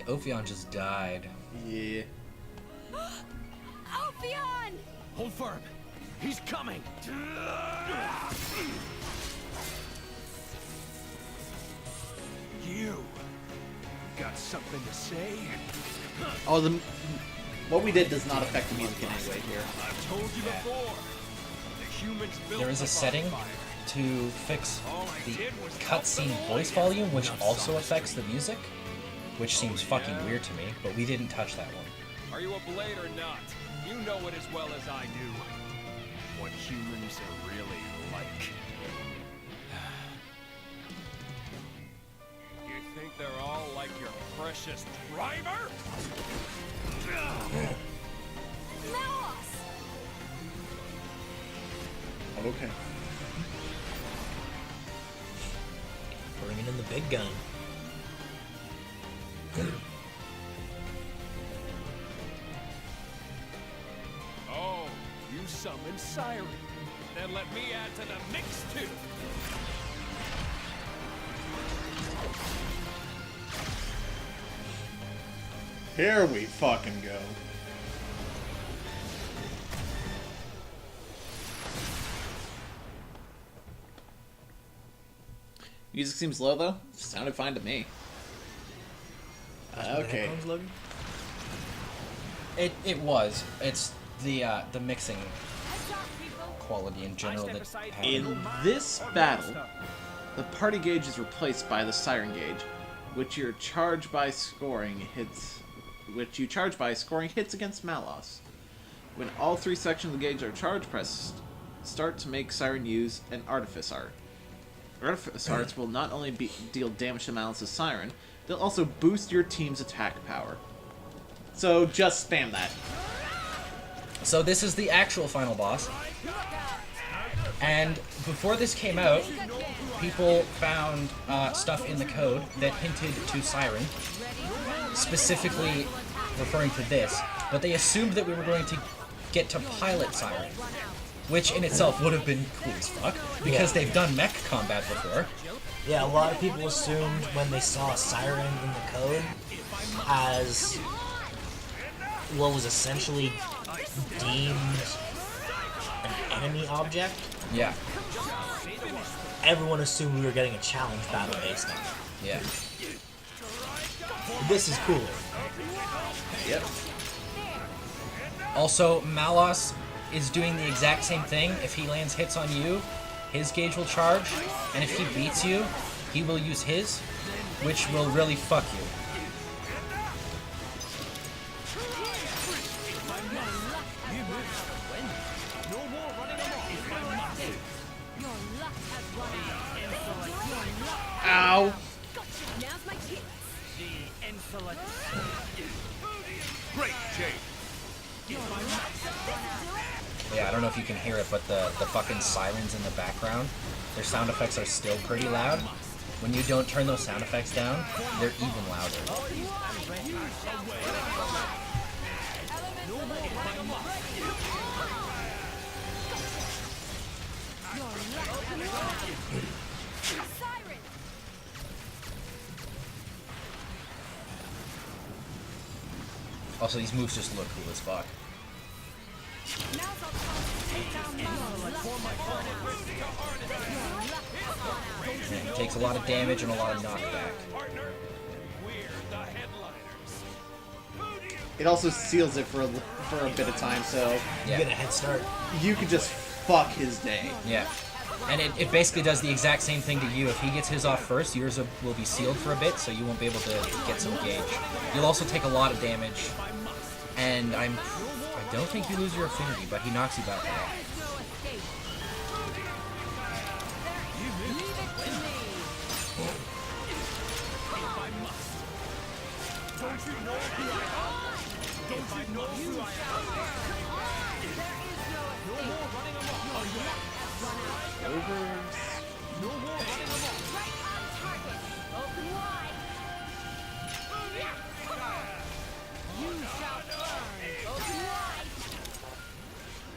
Ophion just died. Yeah. Ophion! Hold firm. He's coming. You got something to say? Oh, what we did does not affect the music in any way here. I've told you before. The humans built There is a the setting bonfire. to fix the cutscene voice volume, which also affects the music, which seems fucking weird to me, but we didn't touch that one. Are you a blade or not? You know it as well as I do. What humans are really like. You think they're all like your precious driver? Malos! Okay. Bringing in the big gun. Oh, you summoned Siren. Then let me add to the mix too. Here we fucking go. Music seems low though. Sounded fine to me. Okay. It was. It's the mixing quality in general that In this battle, the party gauge is replaced by the siren gauge, which you charge by scoring hits against Malos. When all three sections of the gauge are charged, press start to make Siren use an Artifice Art. Artifice Arts will not only deal damage to Malos' Siren, they'll also boost your team's attack power. So just spam that. So this is the actual final boss. And before this came out, people found stuff in the code that hinted to Siren, specifically referring to this, but they assumed that we were going to get to pilot Siren, which in itself would have been cool as fuck, because they've done mech combat before. Yeah, a lot of people assumed when they saw Siren in the code as what was essentially deemed an enemy object. Yeah. Everyone assumed we were getting a challenge battle based on it. Yeah. This is cooler. Yep. Also, Malos is doing the exact same thing. If he lands hits on you, his gauge will charge, and if he beats you, he will use his, which will really fuck you. Ow! Now's my chance. The insolent. Great, Jake. Yeah, I don't know if you can hear it, but the fucking sirens in the background, their sound effects are still pretty loud. When you don't turn those sound effects down, they're even louder. Also, these moves just look cool as fuck. Yeah, it takes a lot of damage and a lot of knockback. It also seals it for a bit of time, so you get a head start. You could just fuck his day. Yeah. And it basically does the exact same thing to you. If he gets his off first, yours will be sealed for a bit, so you won't be able to get some gauge. You'll also take a lot of damage, and I don't think you lose your affinity, but he knocks you back off.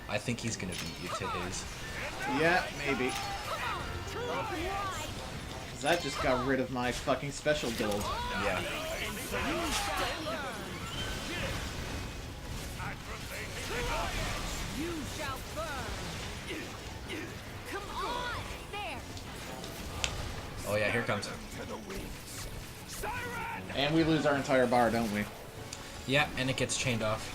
I think he's gonna beat you to his. Yeah, maybe. 'Cause that just got rid of my fucking special build. Yeah. You shall burn. Come on, there. Oh yeah, here comes. And we lose our entire bar, don't we? Yeah, and it gets chained off.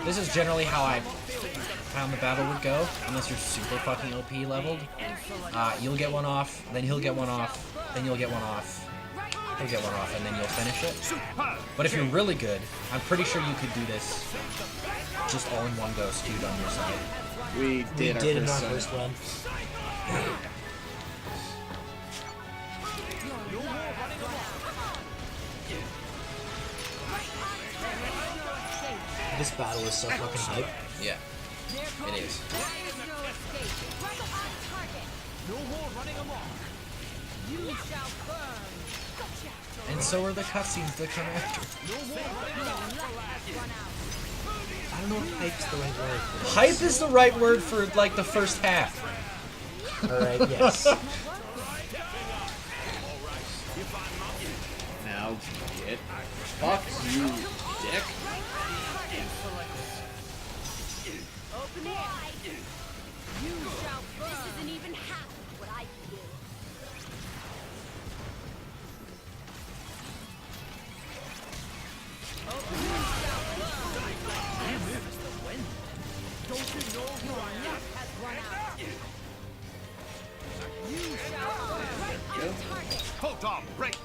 This is generally how I found the battle would go, unless you're super fucking OP leveled. You'll get one off, then he'll get one off, then you'll get one off, he'll get one off, and then you'll finish it. But if you're really good, I'm pretty sure you could do this just all in one go, skewed on your side. We did in our first run. This battle is so fucking hype. Yeah, it is. No more running amok. You shall burn. And so are the cutscenes that come after. I don't know if hype's the right word. Hype is the right word for like the first half. Alright, yes. Now get fucked, you dick. Open wide. You shall burn. This isn't even half what I can do. Open you shall burn. Don't you know your luck has run out? You shall burn. Right on target. Hold on, break.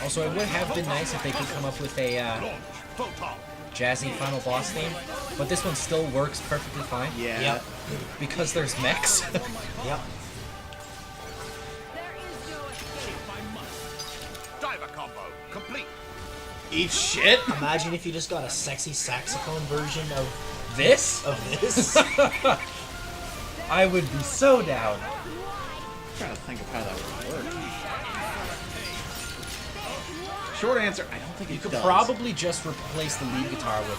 Also, it would have been nice if they could come up with a jazzy final boss theme, but this one still works perfectly fine. Yeah. Yep. Because there's mechs. Yep. There is no escape. Diver combo complete. Eat shit. Imagine if you just got a sexy saxophone version of This? this. I would be so down. I'm trying to think of how that would work. Short answer, I don't think You it could does. probably just replace the lead guitar with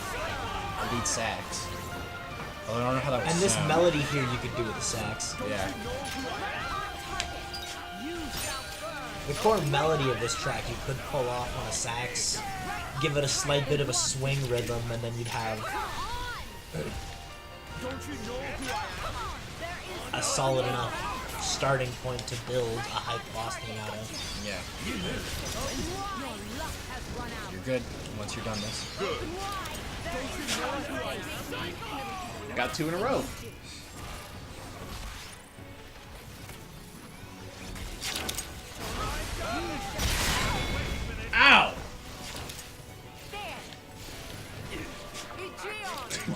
a lead sax. Although I don't know how that would And this sound. melody here you could do with the sax. Yeah. The core melody of this track you could pull off on a sax, give it a slight bit of a swing rhythm, and then you'd have a solid enough starting point to build a hype boss thing out of. Yeah. You're good once you're done this. Got 2 in a row. Ow!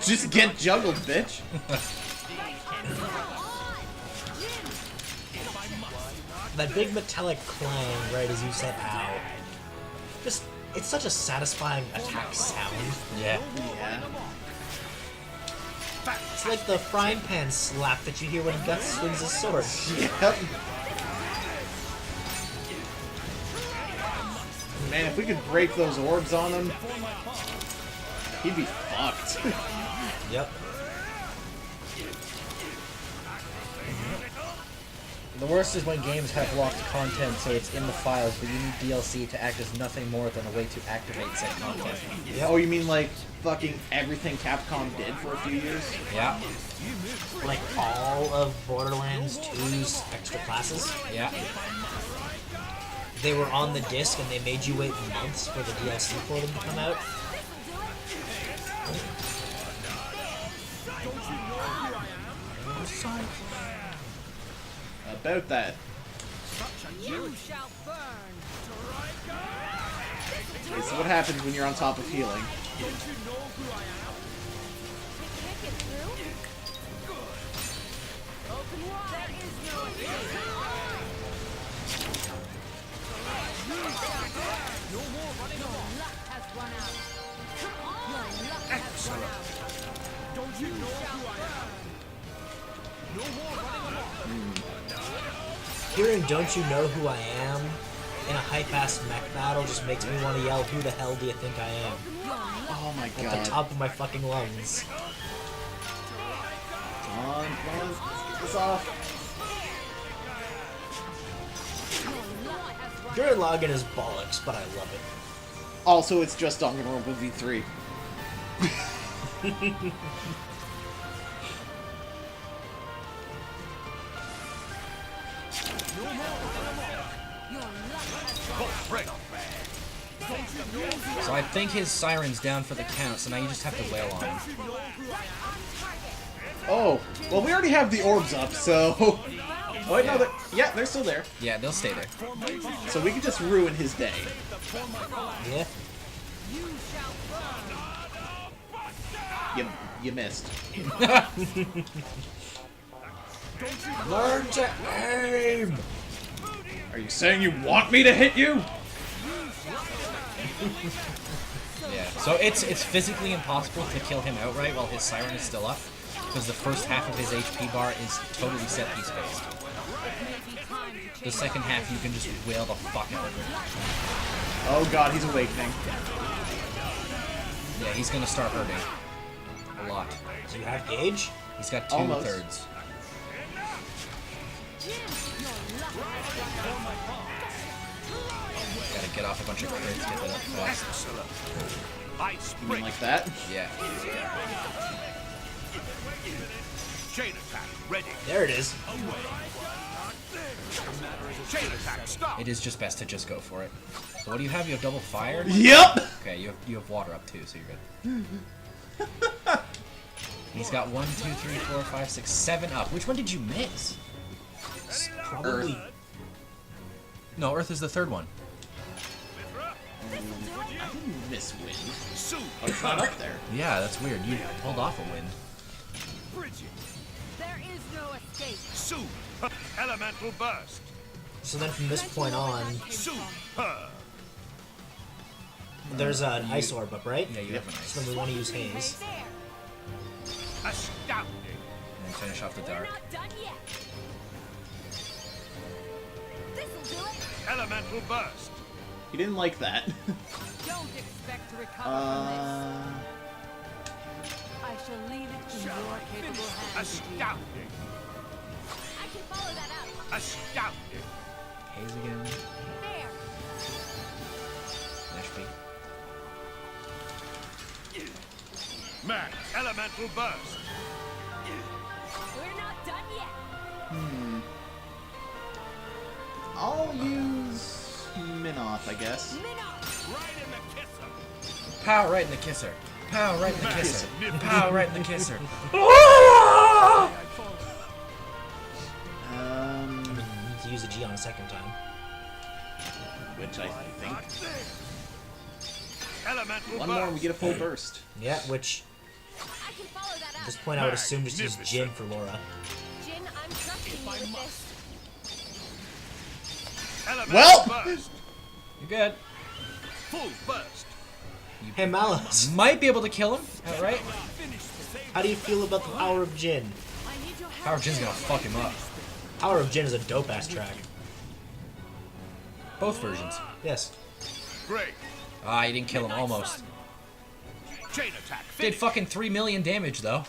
Just get juggled, bitch. That big metallic clang right as you said ow. Just, it's such a satisfying attack sound. Yeah. Yeah. It's like the frying pan slap that you hear when Guts swings his sword. Yep. Man, if we could break those orbs on him, he'd be fucked. Yep. The worst is when games have locked content so it's in the files, but you need DLC to act as nothing more than a way to activate said content. Oh, you mean like fucking everything Capcom did for a few years? Yeah. Like all of Borderlands 2's extra classes. Yeah. They were on the disc and they made you wait months for the DLC for them to come out. About that. You shall burn. This is what happens when you're on top of healing. Don't you know who I am? Open wide. There is no escape. No more running amok. Luck has run out. Your luck has run out. Don't you know who I am? No more running amok. Hearing Don't You Know Who I Am in a hype-ass mech battle just makes me want to yell, who the hell do you think I am? Oh my At god. the top of my fucking lungs. Come on, come on. Let's get this off. Gurren Lagann is bollocks, but I love it. Also, it's just Danganronpa V3. So I think his siren's down for the count, so now you just have to wail on him. Oh, well, we already have the orbs up, so... Wait, no, yeah, they're still there. Yeah, they'll stay there. So we can just ruin his day. Yeah. You missed. Learn to aim! Are you saying you want me to hit you? Yeah. So it's physically impossible to kill him outright while his siren is still up, because the first half of his HP bar is totally set piece based. The second half you can just wail the fuck out of it. Oh god, he's awakening. Yeah, he's gonna start hurting. A lot. Do you have gauge? He's got 2/3. Gotta get off a bunch of crits, get that up fast. You mean like that? Yeah. Chain attack, ready. There it is. Chain attack, stop. It is just best to just go for it. So what do you have? You have double fire? Yep! Okay, you have water up too, so you're good. He's got 1, 2, 3, 4, 5, 6, 7 up. Which one did you miss? Probably. No, Earth is the third one. I didn't miss wind. Oh, it's not up there. Yeah, that's weird. You pulled off a wind. There is no escape. Super elemental burst. So then from this point on, Super. there's an ice orb up, right? Yeah, you have an ice. So then we want to use haze. Astounding. And then finish off the dark. Elemental burst. He didn't like that. Don't expect to recover from this. I shall leave it in your capable hands. Astounding. I can follow that up. Astounding. Haze again. There. HP. Max elemental burst. We're not done yet. I'll use Minoth, I guess. Right in the kisser. Pow right in the kisser. Pow right in the kisser. Pow right in the kisser. I mean, you need to use a G on a second time. Which I think. Elemental One more and we get a full burst. Yeah, which I can follow that at up. this point I would assume just use Jin for Laura. Jin, I'm trusting you with this. Elemental Well! burst. You're good. Full burst. Hey Malos, Might be able to kill him outright. how do you feel about the power of Jin? Power Jin's gonna fuck him up. Power of Jin is a dope ass track. Both versions. Yes. Great. Ah, you didn't kill him almost. Chain attack. Did fucking 3 million damage though.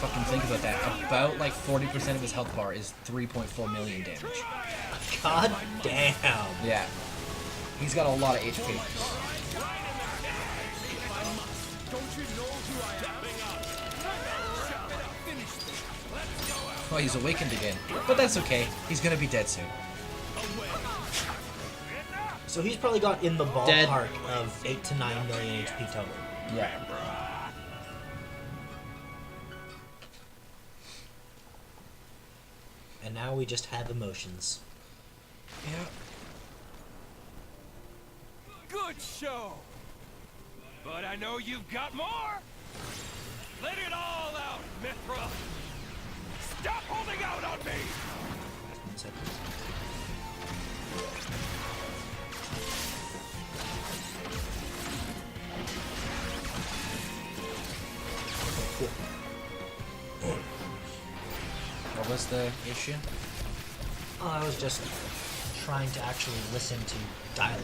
Fucking think about that. About like 40% of his health bar is 3.4 million damage. God damn. Yeah. He's got a lot of HP. Oh, he's awakened again. But that's okay. He's gonna be dead soon. So he's probably got in the Dead. ballpark of 8 to 9 million HP total. Yeah. And now we just have emotions. Yeah. Good show. But I know you've got more. Let it all out, Mithra. Stop holding out on me. 1 second. What was the issue? Oh, I was just trying to actually listen to dialogue.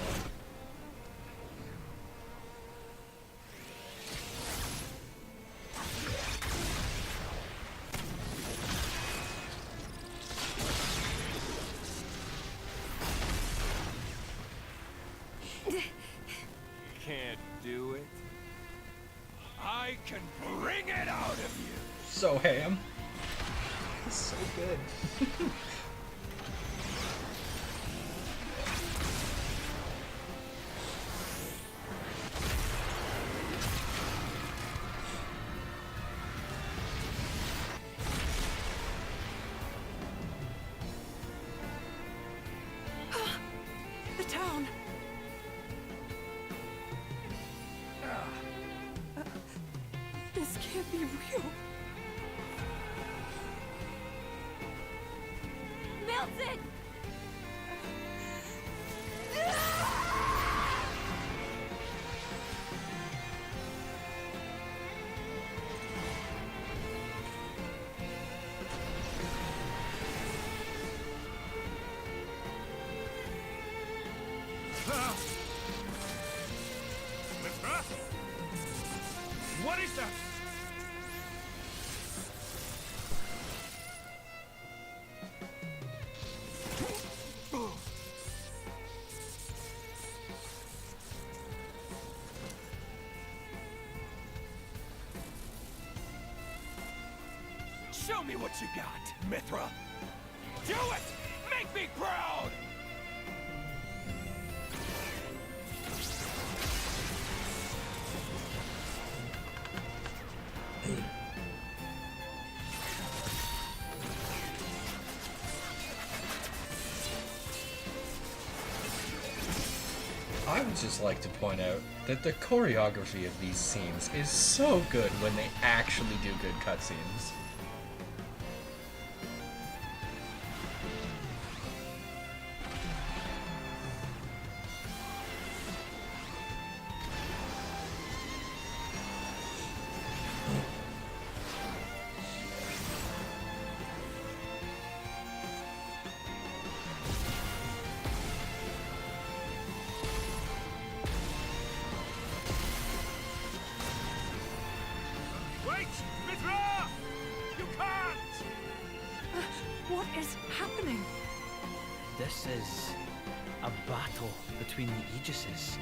Can't do it. I can bring it out of you. So ham. So good. The town. This can't be real. Milton! Mithra? What is that? Show me what you got, Mithra. Do it! Make me proud! I would just like to point out that the choreography of these scenes is so good when they actually do good cutscenes. Wait! Mithra! You can't! What is happening? This is a battle between the Aegises.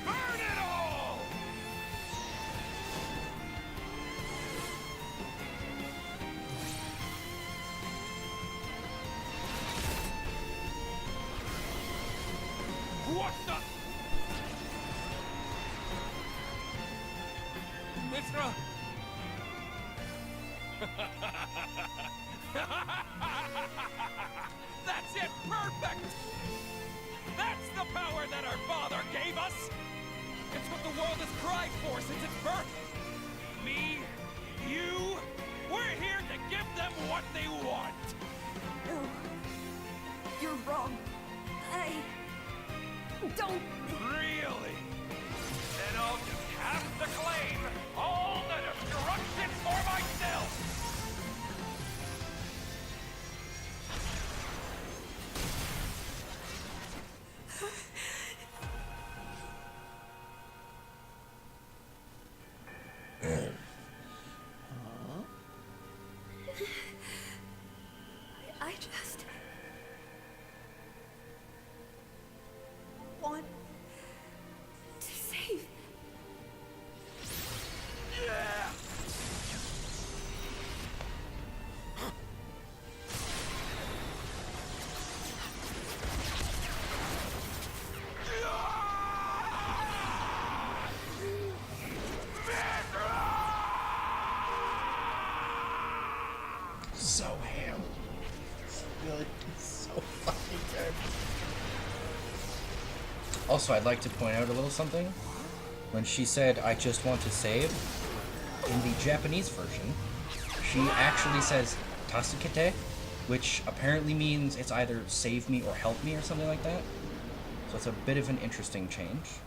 Burn it all! What the? Mithra? That's it! Perfect! That's the power that our father gave us! It's what the world has cried for since its birth! Me, you, we're here to give them what they want! No. You're wrong. I don't. Really? Then I'll just have to claim all the destruction for myself! I just want to save. Yeah! So ham. Good. So fucking good. Also, I'd like to point out a little something. When she said, "I just want to save," in the Japanese version, she actually says "tasukete," which apparently means it's either save me or help me or something like that. So it's a bit of an interesting change.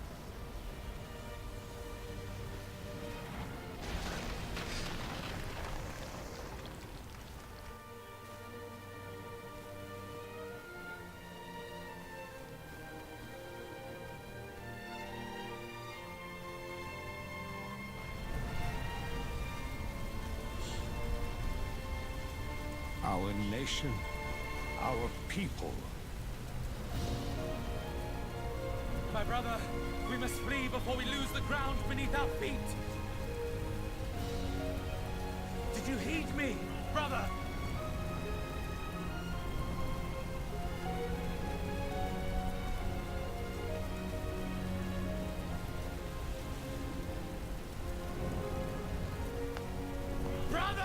nation, our people. My brother, we must flee before we lose the ground beneath our feet. Did you heed me, brother? Brother!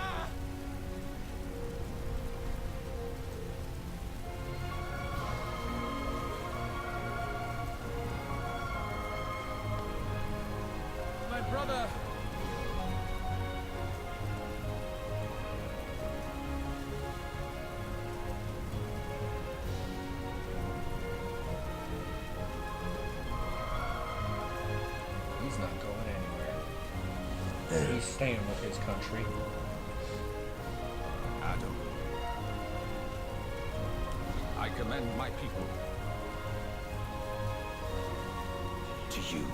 My brother! He's not going anywhere. He's staying with his country. Adam, I commend my people to you.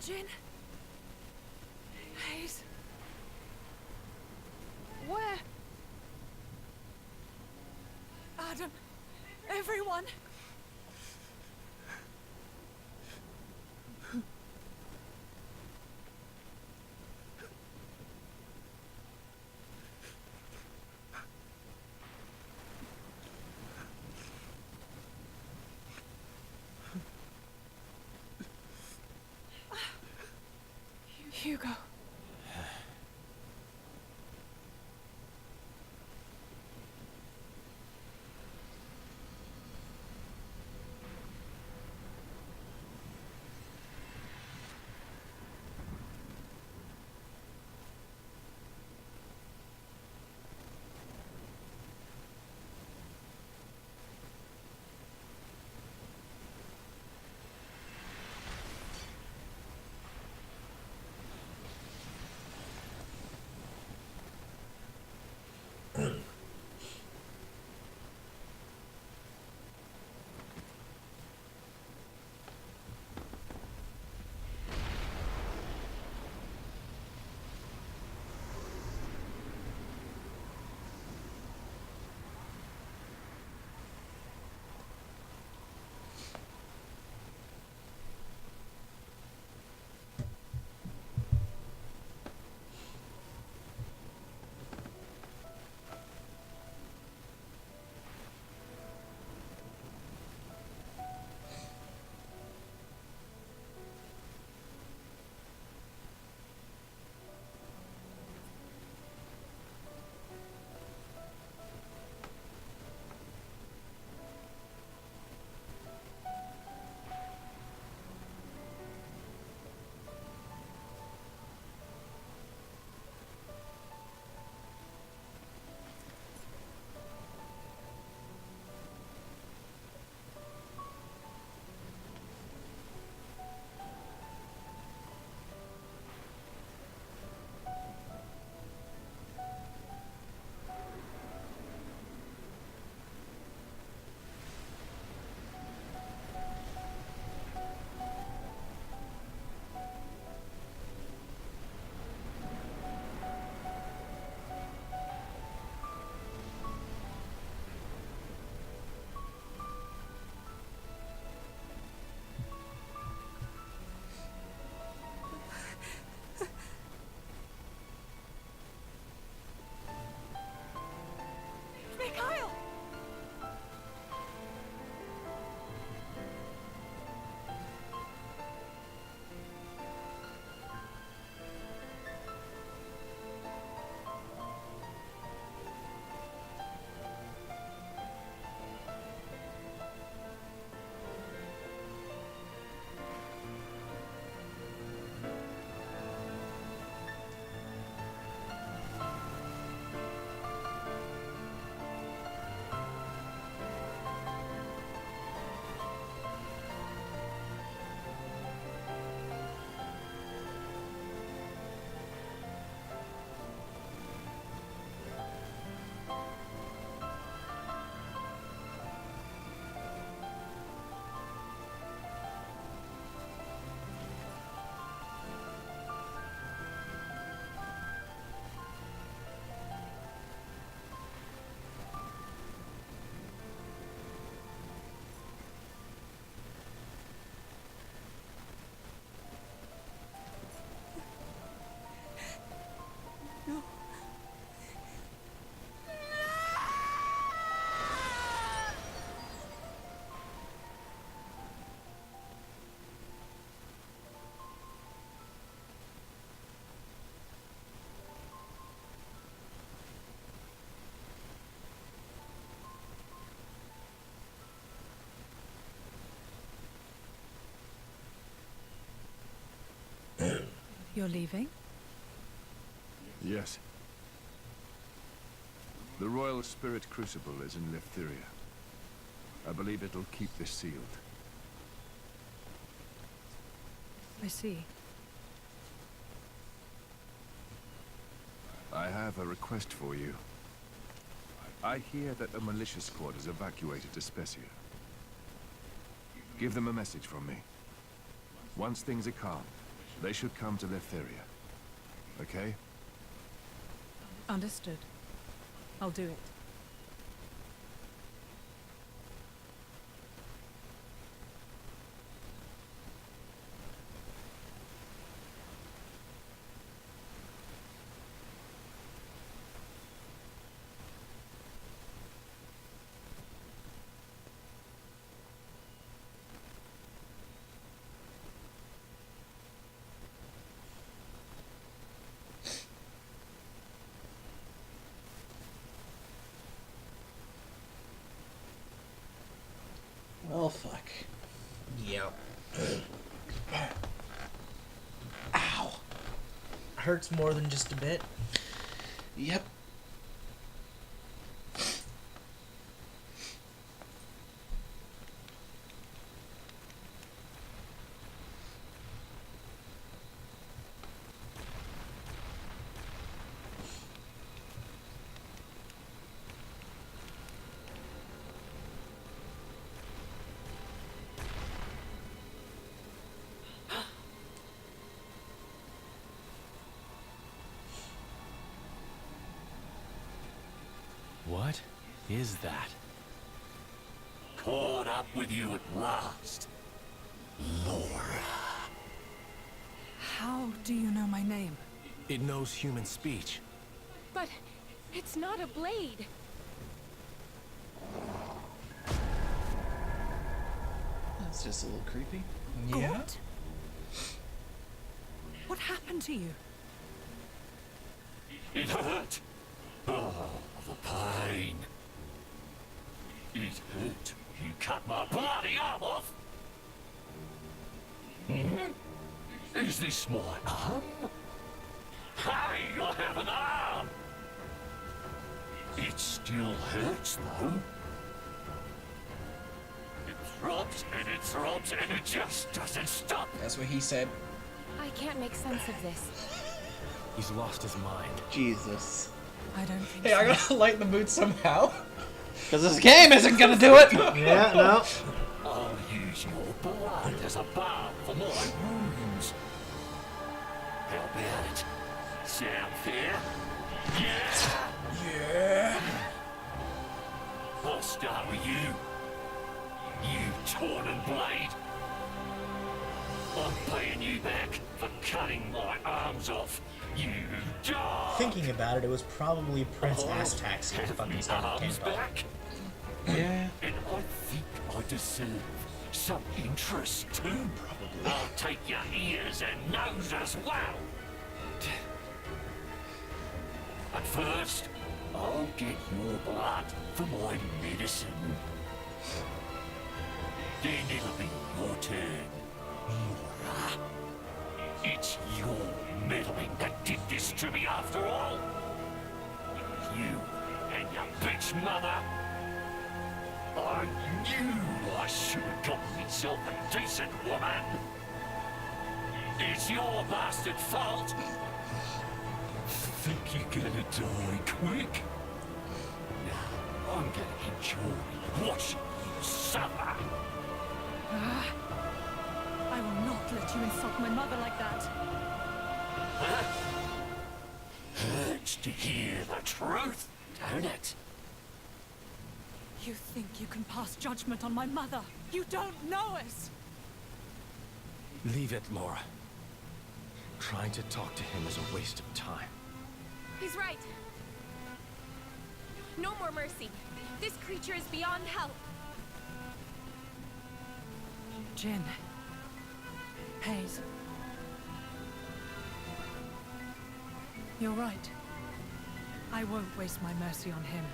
Jin? Hayes? Where? Adam? Everyone? Hugo. You're leaving? Yes. The Royal Spirit Crucible is in Leftheria. I believe it'll keep this sealed. I see. I have a request for you. I hear that a militia squad has evacuated to Specia. Give them a message from me. Once things are calm, they should come to Leftheria. Okay? Understood. I'll do it. Well, fuck. Yep. Ow. Hurts more than just a bit. Yep. What is that? Caught up with you at last, Laura. How do you know my name? It knows human speech. But it's not a blade. That's just a little creepy. God? What happened to you? It hurt. Oh, the pain. It hurt. You cut my bloody arm off. Is this my arm? Hey, I have an arm. It still hurts though. It throbs and it throbs and it just doesn't stop. That's what he said. I can't make sense of this. He's lost his mind. Jesus. I don't think Hey, so. I gotta lighten the mood somehow. Because this game isn't gonna do it! Yeah, no. I'll use your blood as a balm for my wounds. How about it? Sound fair? Yeah! Yeah! I'll start with you. You Torna blade. I'm paying you back for cutting my arms off. You dog! Thinking about it, it was probably Prince Astax who fucking started Arms Kanto. back. Yeah. And I think I deserve some interest too. Probably. I'll take your ears and nose as well. But first, I'll get your blood for my medicine. Then it'll be your turn, Laura. It's your meddling that did this to me after all. You and your bitch mother. I knew I should have gotten myself a decent woman. It's your bastard fault. Think you're gonna die quick? No, I'm gonna enjoy watching you suffer. I will not let you insult my mother like that. Huh? Hurts to hear the truth, don't it? You think you can pass judgment on my mother? You don't know us! Leave it, Laura. Trying to talk to him is a waste of time. He's right. No more mercy. This creature is beyond help. Jin. Hayes. You're right. I won't waste my mercy on him.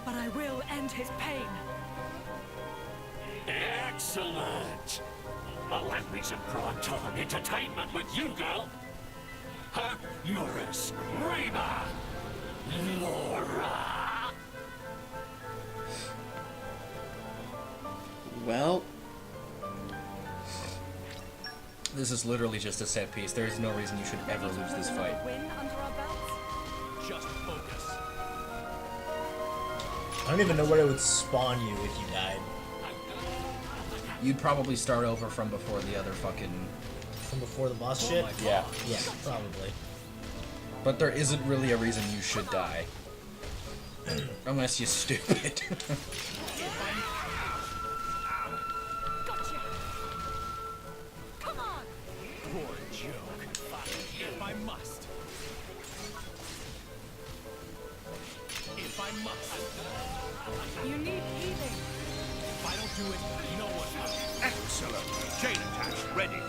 But I will end his pain. Excellent. Let me some primetime entertainment with you, girl. Huh? You're a screamer, Laura. Well, This is literally just a set piece. There is no reason you should ever lose this fight. Win under our belts? Just focus. I don't even know where it would spawn you if you died. You'd probably start over from before the other fucking... From before the boss shit? Yeah. Yeah, probably. But there isn't really a reason you should die. Unless you're stupid. Gotcha. Come on. Poor joke. If I must. If I must. You need healing. If I don't do it, you know what? Excellent. Chain attach ready.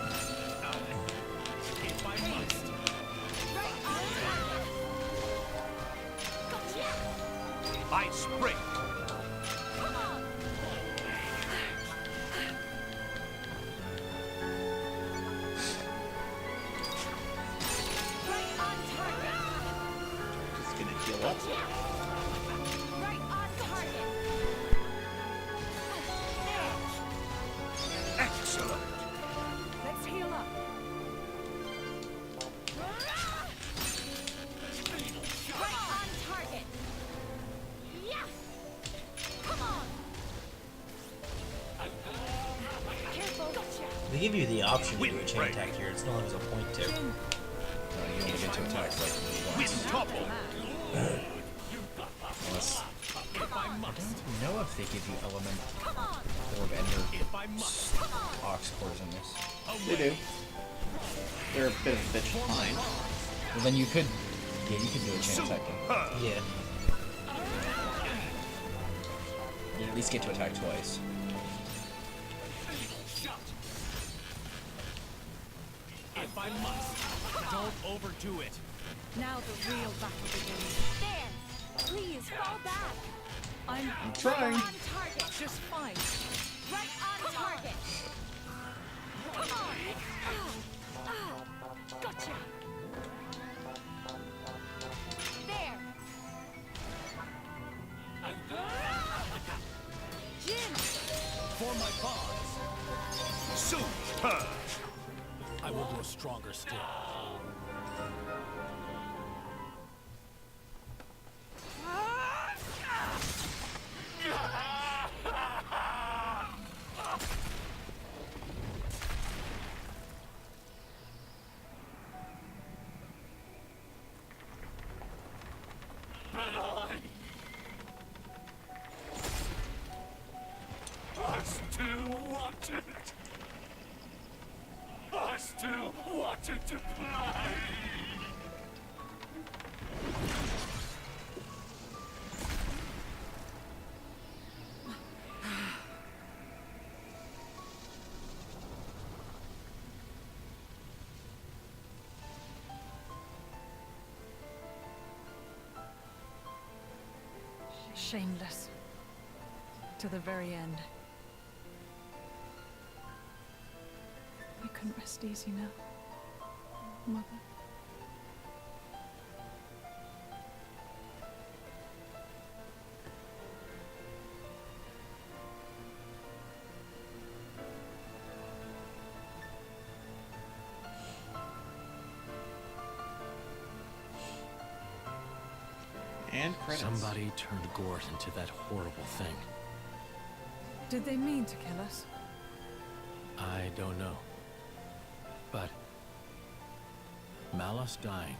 If I must. I spring. Come on. Right on target. just gonna heal up. Right on target. Excellent. Let's heal up. Right on target. Yeah. Come on. Careful. Gotcha. They give you the option to do a chain attack here. It's no longer a point to. You only get to attack like once. Topple. Unless... I don't know if they give you element orb ender ox cores in this. They do. They're a bit of a bitch to find. Well, then you could... Yeah, you could do a chain attack then. Yeah. You at least get to attack twice. If I must. Don't overdo it. Now the real battle begins. There. Please fall back. I'm trying. On target. just fine. Right on target. Come on. Gotcha. There. Jin. For my bonds. Super. I will grow stronger still. I still wanted. I still wanted to play. Shameless. To the very end. You can rest easy now, Mother. And credits. Somebody turned Gort into that horrible thing. Did they mean to kill us? I don't know. But Malos dying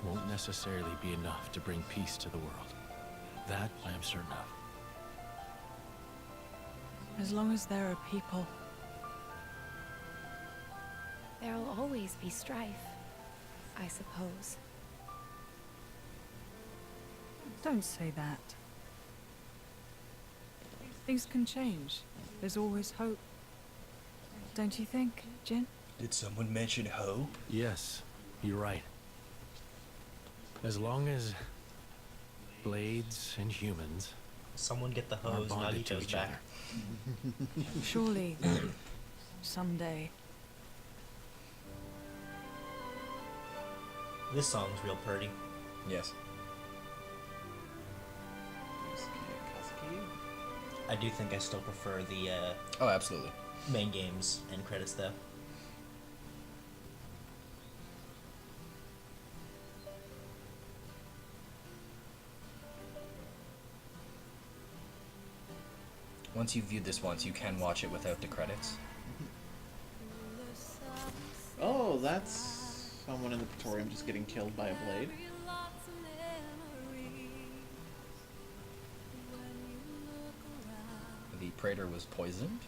won't necessarily be enough to bring peace to the world. That I am certain of. As long as there are people. There'll always be strife, I suppose. Don't say that. Things can change. There's always hope. Don't you think, Jin? Did someone mention hope? Yes, you're right. As long as blades and humans Someone get the are hose, bonded to Nagito's each back. other. Surely someday. This song's real pretty. Yes. I do think I still prefer the oh, absolutely. main games end credits though. Once you've viewed this once, you can watch it without the credits. Oh, that's someone in the Praetorium just getting killed by a blade. The Praetor was poisoned.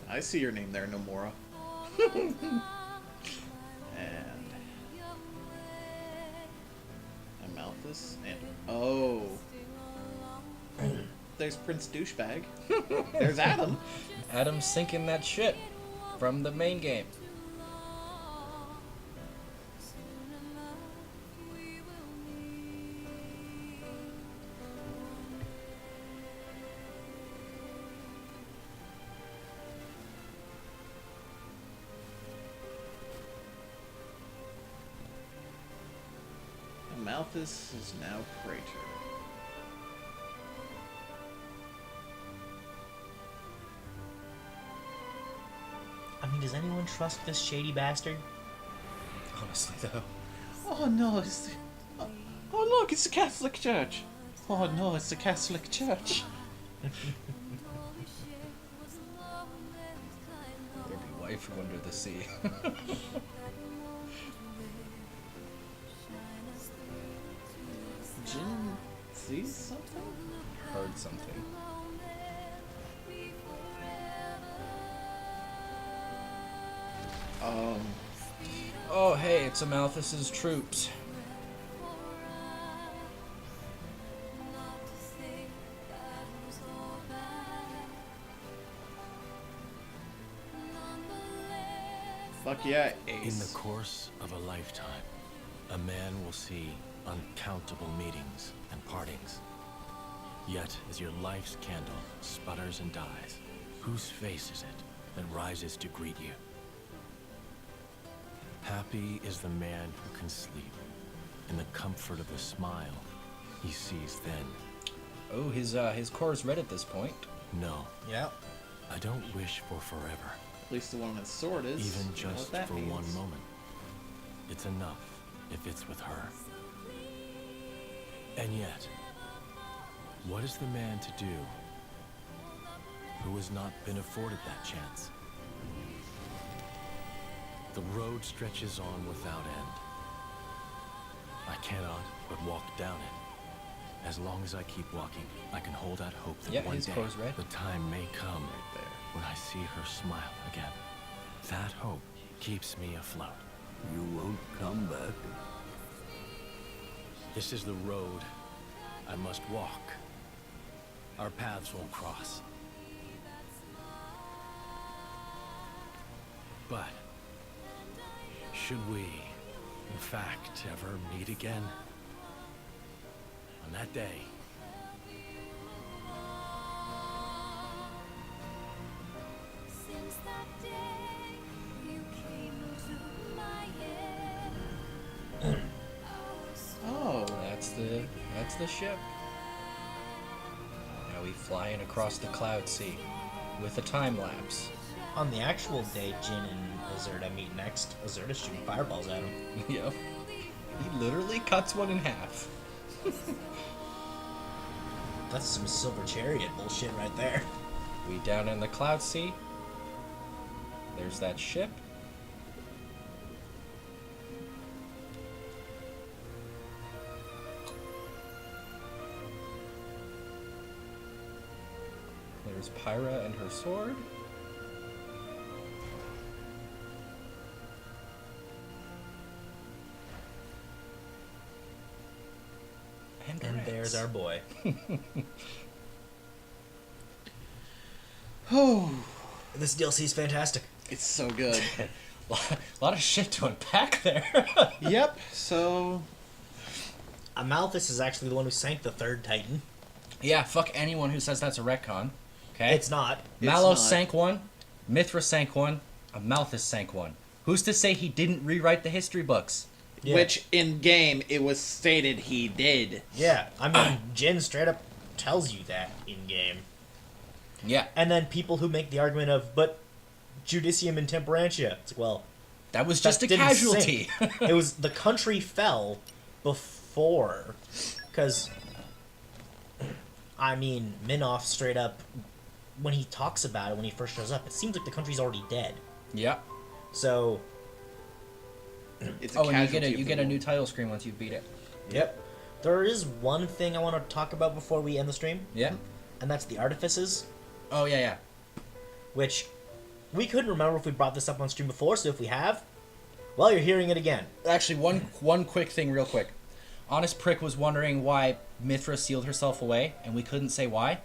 I see your name there, Nomura. And Amalthus and oh, there's Prince Douchebag. There's Adam. Adam's sinking that shit from the main game. Amalthus is now Praetor. I mean, does anyone trust this shady bastard? Honestly, though. Oh no, it's the, oh look, it's the Catholic Church. Oh no, it's the Catholic Church. There be wife under the sea. Jin sees something? Heard something. Oh, hey, it's Amalthus's troops. Fuck yeah, Ace. In the course of a lifetime, a man will see uncountable meetings and partings. Yet, as your life's candle sputters and dies, whose face is it that rises to greet you? Happy is the man who can sleep in the comfort of the smile he sees then. Oh, his core's red at this point. No. Yeah. I don't wish for forever. At least the one with the sword is. Even You know just what that for means. one moment. It's enough if it's with her. And yet, what is the man to do who has not been afforded that chance? The road stretches on without end. I cannot but walk down it. As long as I keep walking, I can hold out hope that one his day core's red. the time may come when I see her smile again. That hope keeps me afloat. You won't come back. This is the road I must walk. Our paths won't cross. But should we, in fact, ever meet again? On that day, Since that day you came into my head. Oh, that's the ship. Now we flying across the cloud sea with a time lapse. On the actual day Jin and Azurda meet next, Azurda's shooting fireballs at him. Yep. He literally cuts one in half. That's some Silver Chariot bullshit right there. We down in the cloud sea. There's that ship. There's Pyra and her sword. And there's our boy. Oh, this DLC is fantastic. it's so good. A lot of shit to unpack there. Yep, so... Amalthus is actually the one who sank the third Titan. Yeah, fuck anyone who says that's a retcon. Okay? It's not. Malos sank one, Mithra sank one, Amalthus sank one. Who's to say he didn't rewrite the history books? Yeah. Which, in-game, it was stated he did. Yeah, I mean, Jin straight up tells you that in-game. Yeah. And then people who make the argument of, but Judicium and Temperantia. It's like, well... That was just a didn't casualty. sink. It was... The country fell before. Because... I mean, Minoff straight up... When he talks about it, when he first shows up, it seems like the country's already dead. Yeah. So... It's a and you get a new title screen once you beat it. Yep. There is one thing I want to talk about before we end the stream. Yeah. And that's the artifices. Oh, yeah. Which, we couldn't remember if we brought this up on stream before, so if we have, well, you're hearing it again. Actually, one quick thing real quick. Honest Prick was wondering why Mithra sealed herself away, and we couldn't say why.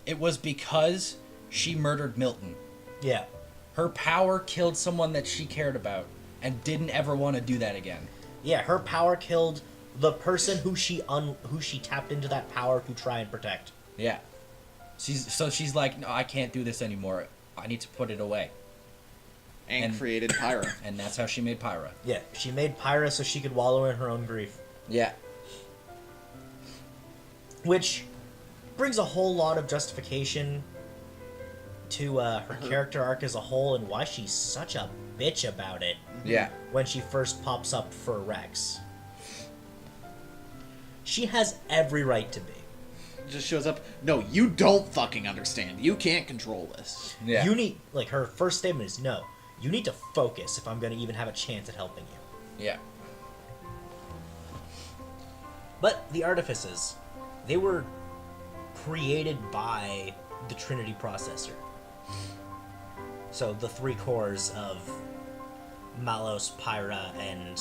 It was because she murdered Milton. Yeah. Her power killed someone that she cared about, and didn't ever want to do that again. Yeah, her power killed the person who she tapped into that power to try and protect. Yeah. She's like, no, I can't do this anymore. I need to put it away. And created Pyra. And that's how she made Pyra. Yeah, she made Pyra so she could wallow in her own grief. Yeah. Which brings a whole lot of justification to her character arc as a whole and why she's such a bitch about it. Yeah. When she first pops up for Rex. She has every right to be. Just shows up, no, you don't fucking understand. You can't control this. Yeah. You need, like, her first statement is, no, you need to focus if I'm going to even have a chance at helping you. Yeah. But the artifices, they were created by the Trinity processor. So the three cores of Malos, Pyra, and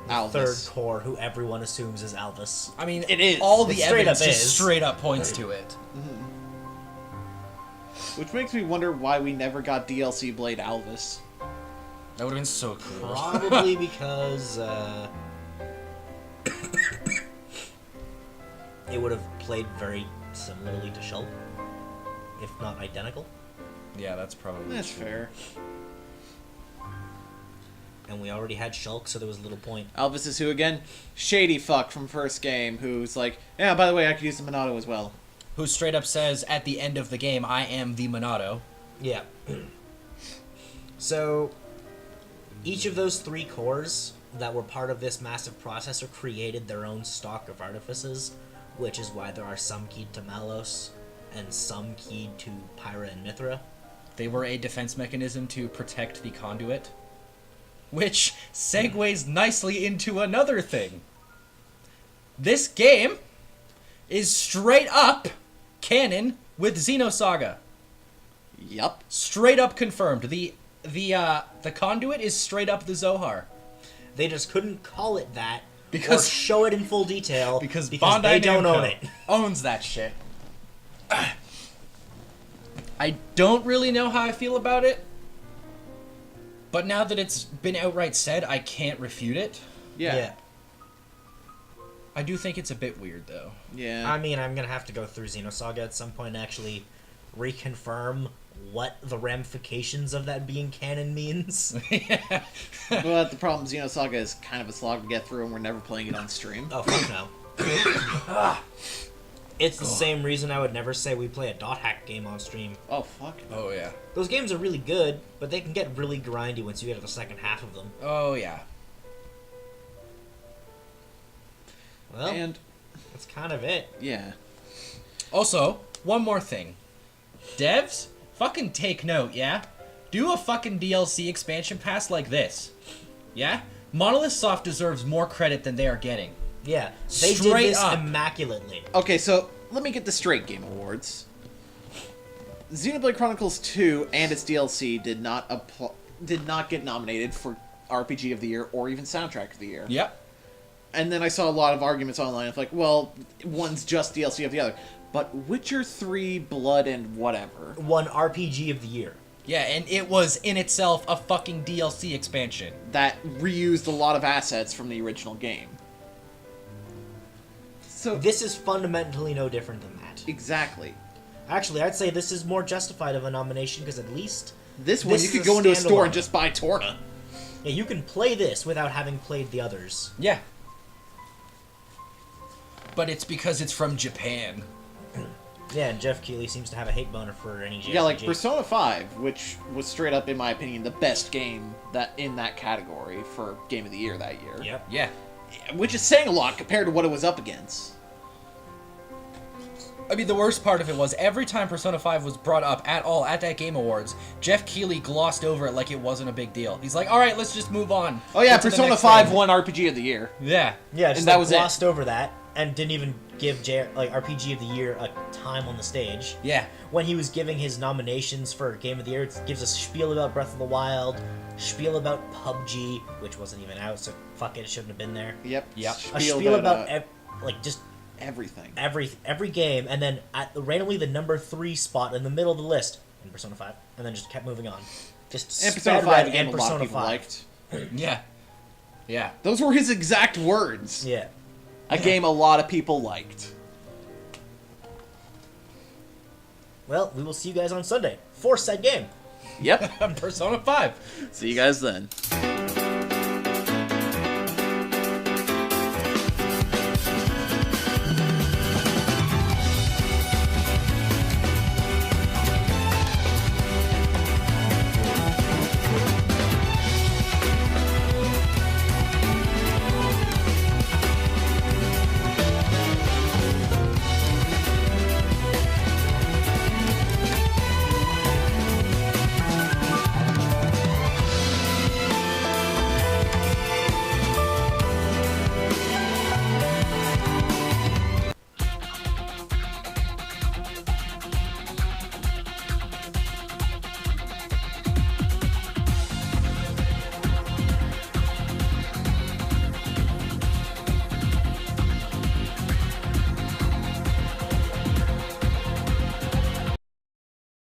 the Alvis. third core, who everyone assumes is Alvis. I mean, it is. All the It straight evidence up just is. straight up points to it. Which makes me wonder why we never got DLC Blade Alvis. That would have been so cool. Probably because it would have played very similarly to Shulk, if not identical. Yeah, that's probably That's true. fair. And we already had Shulk, so there was little point. Alvis is who again? Shady fuck from first game, who's like, yeah, by the way, I could use the Monado as well. Who straight up says at the end of the game, I am the Monado. Yeah. So, each of those three cores that were part of this massive processor created their own stock of artifices, which is why there are some keyed to Malos and some keyed to Pyra and Mithra. They were a defense mechanism to protect the conduit. Which segues nicely into another thing. This game is straight up canon with Xenosaga. Yup. Straight up confirmed. The conduit is straight up the Zohar. They just couldn't call it that Because- or show it in full detail Because because Bandai they don't Namco own it. owns that shit. I don't really know how I feel about it. But now that it's been outright said, I can't refute it. Yeah. I do think it's a bit weird, though. Yeah. I mean, I'm going to have to go through Xenosaga at some point and actually reconfirm what the ramifications of that being canon means. But the problem, Xenosaga is kind of a slog to get through, and we're never playing it on stream. Oh, fuck no. It's the same reason I would never say we play a dot hack game on stream. Oh, fuck. Oh, yeah. Those games are really good, but they can get really grindy once you get to the second half of them. Oh, yeah. Well, And that's kind of it. yeah. Also, one more thing. Devs, fucking take note, yeah? Do a fucking DLC expansion pass like this. Yeah? Monolith Soft deserves more credit than they are getting. Yeah, they Straight did this up. immaculately. Okay, so let me get the straight Game Awards. Xenoblade Chronicles 2 and its DLC did not get nominated for RPG of the Year or even Soundtrack of the Year. Yep. And then I saw a lot of arguments online of like, well, one's just DLC of the other. But Witcher 3, Blood, and whatever. Won RPG of the Year. Yeah, and it was in itself a fucking DLC expansion. That reused a lot of assets from the original game. So this is fundamentally no different than that. Exactly. Actually, I'd say this is more justified of a nomination because at least this one you could go into a store and just buy Torna. Yeah, you can play this without having played the others. Yeah. But it's because it's from Japan. Yeah, and Jeff Keighley seems to have a hate boner for any JRPG. Yeah, like Persona 5, which was straight up, in my opinion, the best game in that category for Game of the Year that year. Yep. Yeah. Which is saying a lot compared to what it was up against. I mean, the worst part of it was every time Persona 5 was brought up at all at that Game Awards, Jeff Keighley glossed over it like it wasn't a big deal. He's like, all right, let's just move on. Oh yeah, Persona 5 won RPG of the Year. Yeah. Yeah, just and that was glossed over that and didn't even give RPG of the Year a time on the stage. Yeah. When he was giving his nominations for Game of the Year, it gives a spiel about Breath of the Wild, spiel about PUBG, which wasn't even out, so fuck it shouldn't have been there. Yep. A spiel about just everything. Every game, and then at randomly the number 3 spot in the middle of the list in Persona 5, and then just kept moving on. Just and Persona 5 again, and a lot of Persona people 5. liked. Yeah. Yeah. Those were his exact words. Yeah. A game a lot of people liked. Well, we will see you guys on Sunday for said game. Yep. Persona 5. See you guys then.